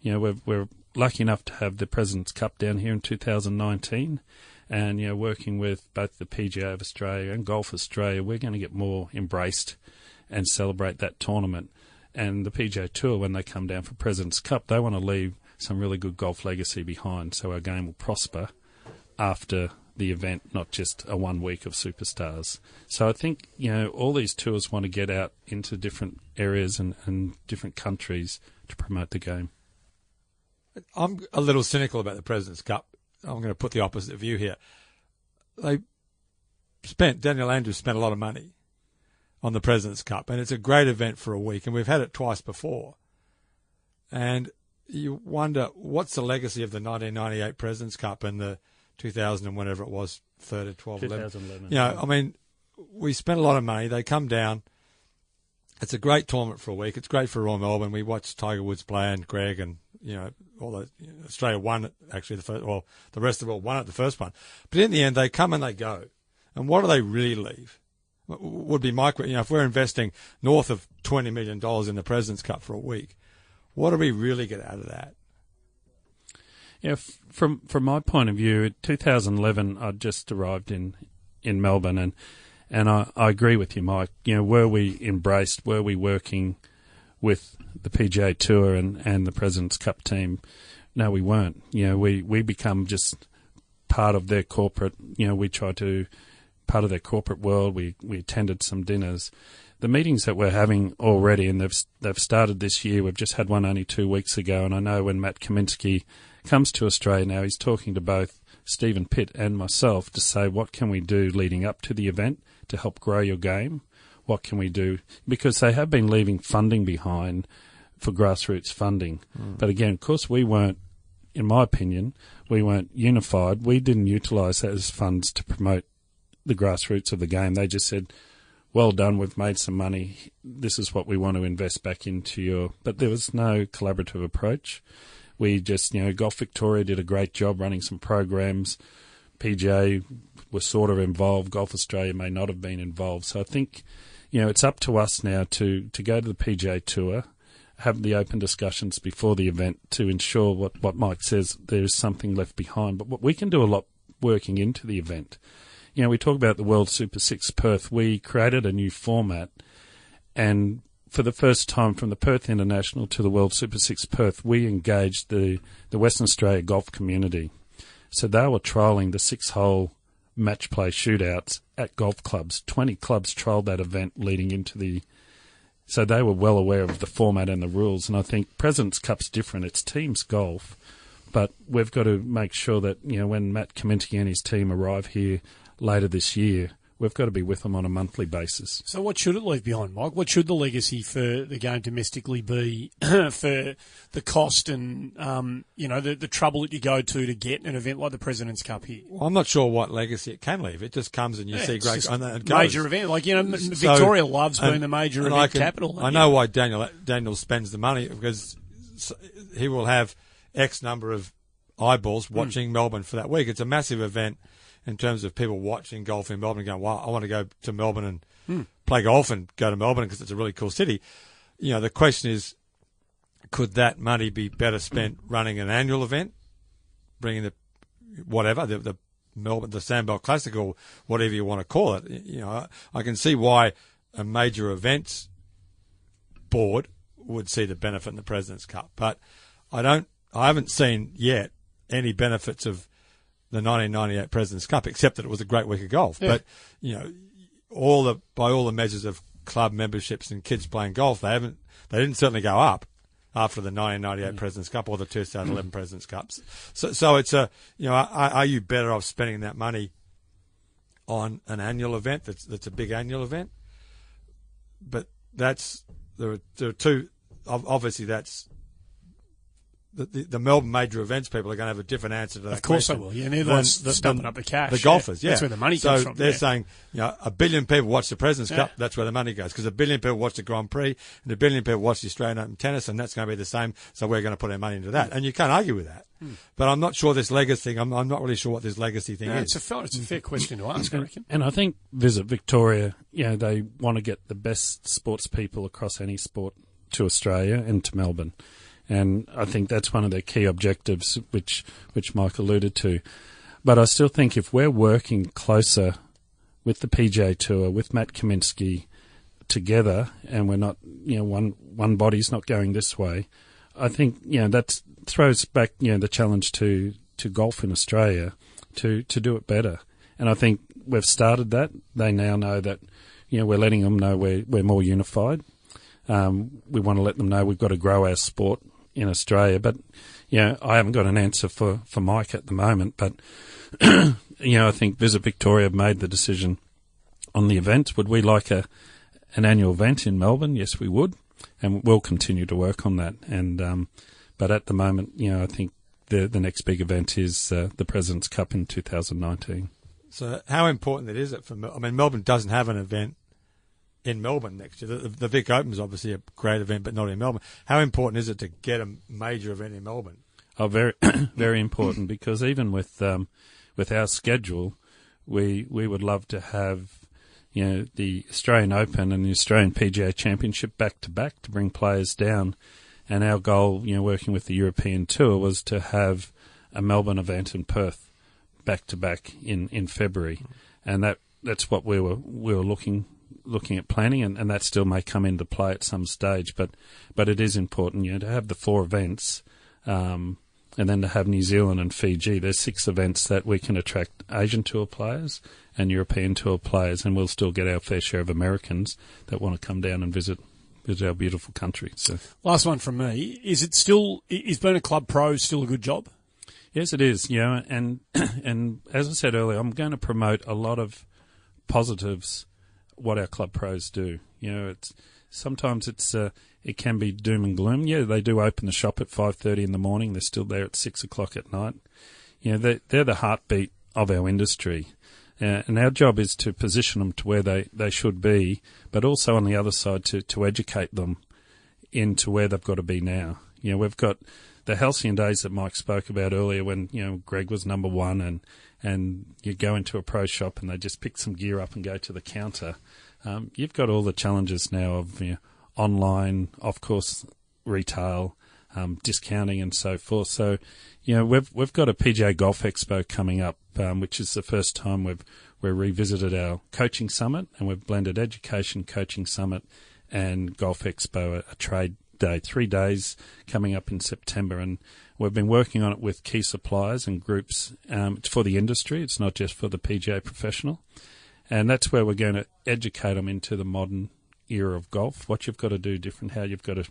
We're lucky enough to have the President's Cup down here in 2019, and working with both the PGA of Australia and Golf Australia, we're going to get more embraced and celebrate that tournament. And the PGA Tour, when they come down for President's Cup, they want to leave some really good golf legacy behind, so our game will prosper after the event, not just a 1 week of superstars. So I think, all these tours want to get out into different areas and different countries to promote the game.
I'm a little cynical about the President's Cup. I'm going to put the opposite view here. Daniel Andrews spent a lot of money on the President's Cup, and it's a great event for a week, and we've had it twice before. And you wonder, what's the legacy of the 1998 President's Cup and the 2000 and whatever it was, 13, 12, 11.
2011.
We spent a lot of money. They come down. It's a great tournament for a week. It's great for Royal Melbourne. We watched Tiger Woods play and Greg and, Australia won it, actually, the rest of the world won it, the first one. But in the end, they come and they go. And what do they really leave? Would be my question. If we're investing north of $20 million in the President's Cup for a week, What do we really get out of that?
Yeah, from my point of view, in 2011, I'd just arrived in Melbourne, and I agree with you, Mike. You know, were we embraced? Were we working with the PGA Tour and the President's Cup team? No, we weren't. You know, we become just part of their corporate. You know, we tried to part of their corporate world. We attended some dinners. The meetings that we're having already, and they've started this year. We've just had one only 2 weeks ago, and I know when Matt Kaminsky comes to Australia now, he's talking to both Stephen Pitt and myself to say, what can we do leading up to the event to help grow your game? What can we do? Because they have been leaving funding behind for grassroots funding. But again, of course, we weren't, in my opinion, we weren't unified. We didn't utilise those funds to promote the grassroots of the game. They just said, well done, we've made some money. This is what we want to invest back into your... But there was no collaborative approach. We just, you know, Golf Victoria did a great job running some programs. PGA was sort of involved. Golf Australia may not have been involved. So I think, you know, it's up to us now to go to the PGA Tour, have the open discussions before the event to ensure what Mike says, there is something left behind. But what we can do a lot working into the event. You know, we talk about the World Super 6 Perth. We created a new format, and for the first time from the Perth International to the World Super 6 Perth, we engaged the Western Australia golf community. So they were trialling the 6-hole match play shootouts at golf clubs. 20 clubs trialled that event leading into the... So they were well aware of the format and the rules. And I think President's Cup's different. It's teams golf. But we've got to make sure that, you know, when Matt Kaminsky and his team arrive here later this year, we've got to be with them on a monthly basis.
So what should it leave behind, Mike? What should the legacy for the game domestically be for the cost and, you know, the trouble that you go to get an event like the President's Cup here?
Well, I'm not sure what legacy it can leave. It just comes and you see great...
Major event. Like, you know, Victoria loves being the major event capital.
I know why Daniel spends the money, because he will have X number of eyeballs watching Melbourne for that week. It's a massive event in terms of people watching golf in Melbourne going, well, I want to go to Melbourne and play golf and go to Melbourne because it's a really cool city. You know, the question is, could that money be better spent running an annual event, bringing the Melbourne, the Sandbelt Classic or whatever you want to call it? You know, I can see why a major events board would see the benefit in the President's Cup, but I haven't seen yet any benefits of the 1998 President's Cup, except that it was a great week of golf. Yeah. But, you know, by all the measures of club memberships and kids playing golf, they didn't certainly go up after the 1998 President's Cup or the 2011 President's Cups. So it's you know, are you better off spending that money on an annual event that's a big annual event? But there are two, obviously that's, the Melbourne major events people are going to have a different answer to that.
Of course
question
they will. Yeah, they're the ones that's dumping up the cash.
The golfers, yeah.
That's where the money comes from.
So they're saying, you know, 1 billion people watch the President's Cup, that's where the money goes. Because 1 billion people watch the Grand Prix, and 1 billion people watch the Australian Open tennis, and that's going to be the same, so we're going to put our money into that. And you can't argue with that. But I'm not sure this legacy thing, I'm not really sure what this legacy thing is.
It's a fair question to ask, I reckon.
And I think Visit Victoria, you know, they want to get the best sports people across any sport to Australia and to Melbourne. And I think that's one of their key objectives, which Mike alluded to. But I still think if we're working closer with the PGA Tour, with Matt Kaminsky together, and we're not, you know, one body's not going this way, I think, you know, that throws back, you know, the challenge to golf in Australia to do it better. And I think we've started that. They now know that, you know, we're letting them know we're more unified. We want to let them know we've got to grow our sport in Australia. But, you know, I haven't got an answer for Mike at the moment. But, you know, I think Visit Victoria have made the decision on the events. Would we like an annual event in Melbourne? Yes, we would. And we'll continue to work on that. And but at the moment, you know, I think the next big event is the President's Cup in 2019.
So how important is it for Melbourne? I mean, Melbourne doesn't have an event in Melbourne next year. The Vic Open is obviously a great event, but not in Melbourne. How important is it to get a major event in Melbourne?
Oh, very, very important, because even with our schedule, we would love to have, you know, the Australian Open and the Australian PGA Championship back to back to bring players down. And our goal, working with the European Tour, was to have a Melbourne event in Perth back to back in February, and that's what we were looking at planning, and that still may come into play at some stage. But it is important, to have the 4 events, and then to have New Zealand and Fiji. There's 6 events that we can attract Asian Tour players and European Tour players, and we'll still get our fair share of Americans that want to come down and visit our beautiful country. So,
last one from me: is being a club pro still a good job?
Yes, it is. And as I said earlier, I'm going to promote a lot of positives. What our club pros do, sometimes it can be doom and gloom. Yeah, they do open the shop at 5:30 in the morning. They're still there at 6 o'clock at night. They're the heartbeat of our industry. And our job is to position them to where they should be, but also on the other side to educate them into where they've got to be now. We've got the halcyon days that Mike spoke about earlier when, Greg was number 1 and you go into a pro shop and they just pick some gear up and go to the counter. You've got all the challenges now of online, off-course retail, discounting and so forth. So, we've got a PGA Golf Expo coming up, which is the first time we've revisited our coaching summit, and we've blended education, coaching summit and Golf Expo, a trade day, 3 days coming up in September. And we've been working on it with key suppliers and groups. It's for the industry. It's not just for the PGA professional. And that's where we're going to educate them into the modern era of golf, what you've got to do different, how you've got to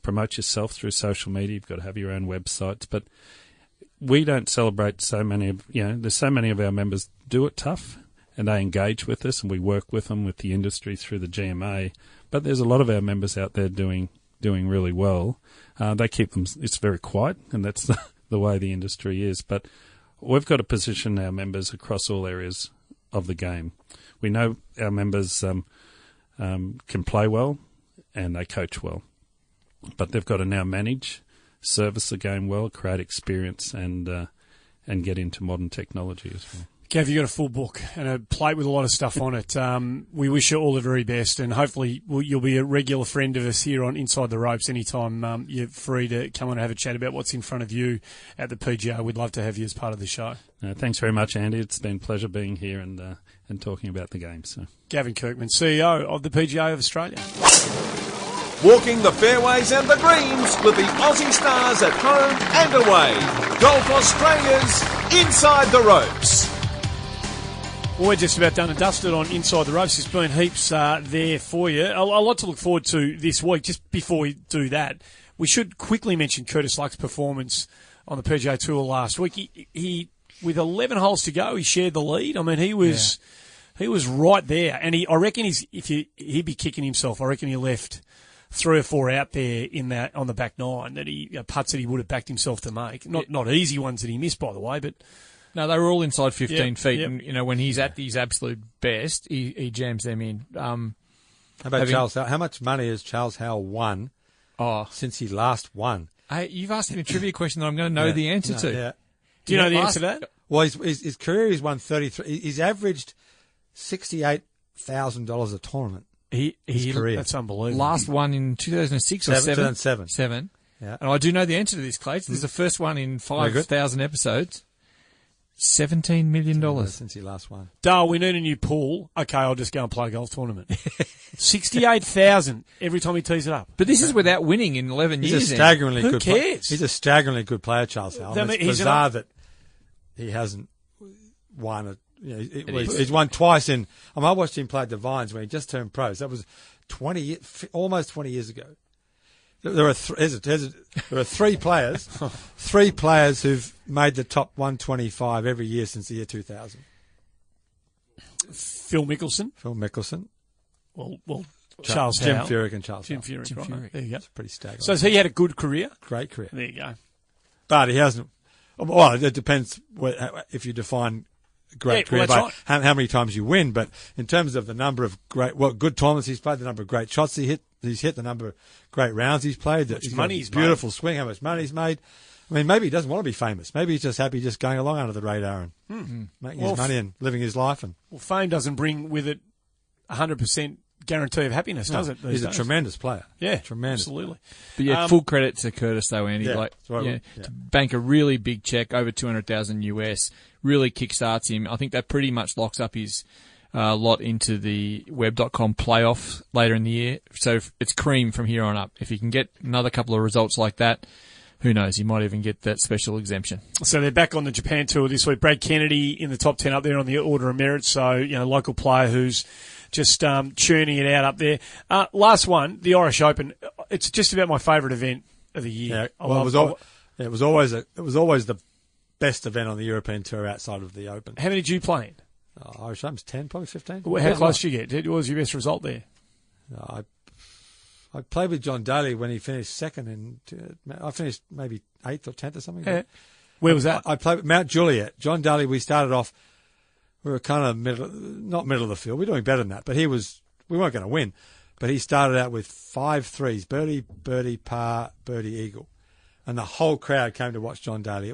promote yourself through social media. You've got to have your own websites. But we don't celebrate so many of, there's so many of our members do it tough and they engage with us and we work with them, with the industry through the GMA. But there's a lot of our members out there doing really well. They keep them, it's very quiet, and that's the way the industry is. But we've got to position our members across all areas of the game. We know our members can play well and they coach well, but they've got to now manage, service the game well, create experience, and get into modern technology as well.
Gav, you've got a full book and a plate with a lot of stuff on it. We wish you all the very best, and hopefully you'll be a regular friend of us here on Inside the Ropes anytime you're free to come on and have a chat about what's in front of you at the PGA. We'd love to have you as part of the show.
Thanks very much, Andy. It's been a pleasure being here and talking about the game. So,
Gavin Kirkman, CEO of the PGA of Australia.
Walking the fairways and the greens with the Aussie stars at home and away. Golf Australia's Inside the Ropes.
Well, we're just about done and dusted on Inside the Ropes. There's been heaps there for you. A lot to look forward to this week. Just before we do that, we should quickly mention Curtis Luck's performance on the PGA Tour last week. He with 11 holes to go, he shared the lead. I mean, he was right there. And I reckon he'd be kicking himself. I reckon he left 3 or 4 out there on the back nine that putts that he would have backed himself to make. Not easy ones that he missed, by the way, but.
No, they were all inside 15 feet, and when he's at his absolute best, he jams them in.
How about Charles Howell? How much money has Charles Howell won since he last won?
Hey, you've asked him a trivia question that I'm going to know the answer to.
Yeah.
Do you know the answer to that?
Well, his career, he's won 33. He's averaged $68,000 a tournament. His career.
That's unbelievable.
Last one in 2006 or 7?
2007.
7.
Yeah.
And I do know the answer to this, Clayton. This is the first one in 5,000 episodes. $17 million.
Since he last won.
Dale, we need a new pool. Okay, I'll just go and play a golf tournament. 68,000 every time he tees it up.
But this is without winning in 11 years.
He's a staggeringly
Who
good
cares?
He's a staggeringly good player, Charles Howell. It's bizarre that he hasn't won it. He's won twice in. I watched him play at the Vines when he just turned pro. So that was almost 20 years ago. There are 3 players who've made the top 125 every year since the year 2000.
Phil Mickelson. Well, Charles
Jim
Howell.
Furyk and Charles
Jim
Howell.
Furyk, right. There you go.
It's pretty staggering.
So has he had a good career?
Great career.
There you go.
But he hasn't. Well, it depends if you define great career by how many times you win. But in terms of the number of good tournaments he's played, the number of great shots he's hit the number of great rounds he's played.
How much money he's
beautiful swing, how much money he's made. I mean, maybe he doesn't want to be famous. Maybe he's just happy just going along under the radar and making his money and living his life. Well,
fame doesn't bring with it 100% guarantee of happiness, does it?
He's a tremendous player.
Yeah,
tremendous.
Absolutely.
But yeah, full credit to Curtis though, Andy.
Yeah,
To bank a really big check over $200,000 US really kickstarts him. I think that pretty much locks up his lot into the web.com playoff later in the year. So it's cream from here on up. If he can get another couple of results like that, who knows? He might even get that special exemption. So they're back on the Japan tour this week. Brad Kennedy in the top 10 up there on the order of merit. So, local player who's just churning it out up there. Last one, the Irish Open. It's just about my favourite event of the year.
Yeah, well, it was always the best event on the European tour outside of the Open.
How many did you play in?
Irish Open's 10, probably 15.
Well, how close did you get? What was your best result there?
I played with John Daly when he finished second, and I finished maybe 8th or 10th or something.
Yeah. Where was that?
I played with Mount Juliet. John Daly, we started off, we were kind of not middle of the field. We're doing better than that, but we weren't going to win. But he started out with 5 threes, birdie, birdie, par, birdie, eagle. And the whole crowd came to watch John Daly.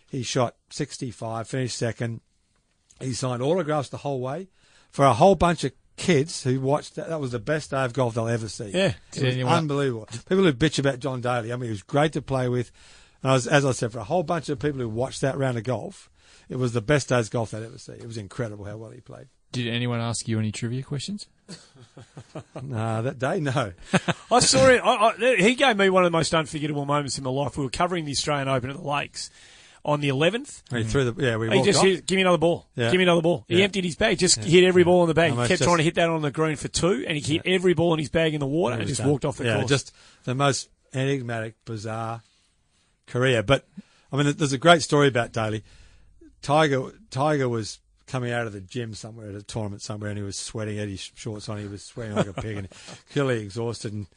He shot 65, finished second. He signed autographs the whole way for a whole bunch of kids who watched that. That was the best day of golf they'll ever see.
Yeah.
It was unbelievable. People who bitch about John Daly, I mean, he was great to play with. And as I said, for a whole bunch of people who watched that round of golf, it was the best day's golf they'd ever see. It was incredible how well he played.
Did anyone ask you any trivia questions?
No, that day, no.
I saw it. He gave me one of the most unforgettable moments in my life. We were covering the Australian Open at the Lakes on the 11th.
He threw
he just hit, give me another ball.
Yeah.
Give me another ball. He emptied his bag, just hit every ball in the bag. He kept trying to hit that on the green for 2, and he hit every ball in his bag in the water and just walked off the course.
Just the most enigmatic, bizarre career. But, I mean, there's a great story about Daly. Tiger was coming out of the gym somewhere at a tournament somewhere, and he was sweating, had his shorts on, he was sweating like a pig and clearly exhausted. And,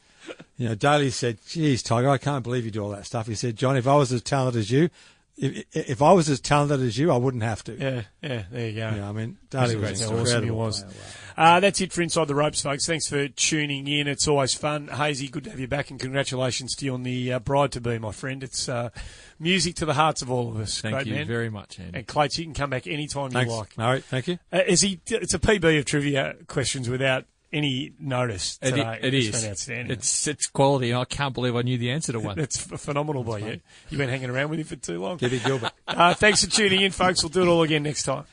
Daly said, geez, Tiger, I can't believe you do all that stuff. He said, John, if I was as talented as you, if I was as talented as you, I wouldn't have to.
Yeah, there you go.
Yeah, I mean, Daly was incredible.
Awesome he was. That's it for Inside the Ropes, folks. Thanks for tuning in. It's always fun. Hazy, good to have you back, and congratulations to you on the bride-to-be, my friend. It's music to the hearts of all of us.
Thank
Great
you
man.
very much, Andy.
And Clates, you can come back anytime you like.
All right, thank you.
It's a PB of trivia questions without any notice today.
It is.
It's been outstanding.
It's quality. I can't believe I knew the answer to one.
It's phenomenal by you. You've been hanging around with him for too long.
Gibby Gilbert.
Thanks for tuning in, folks. We'll do it all again next time.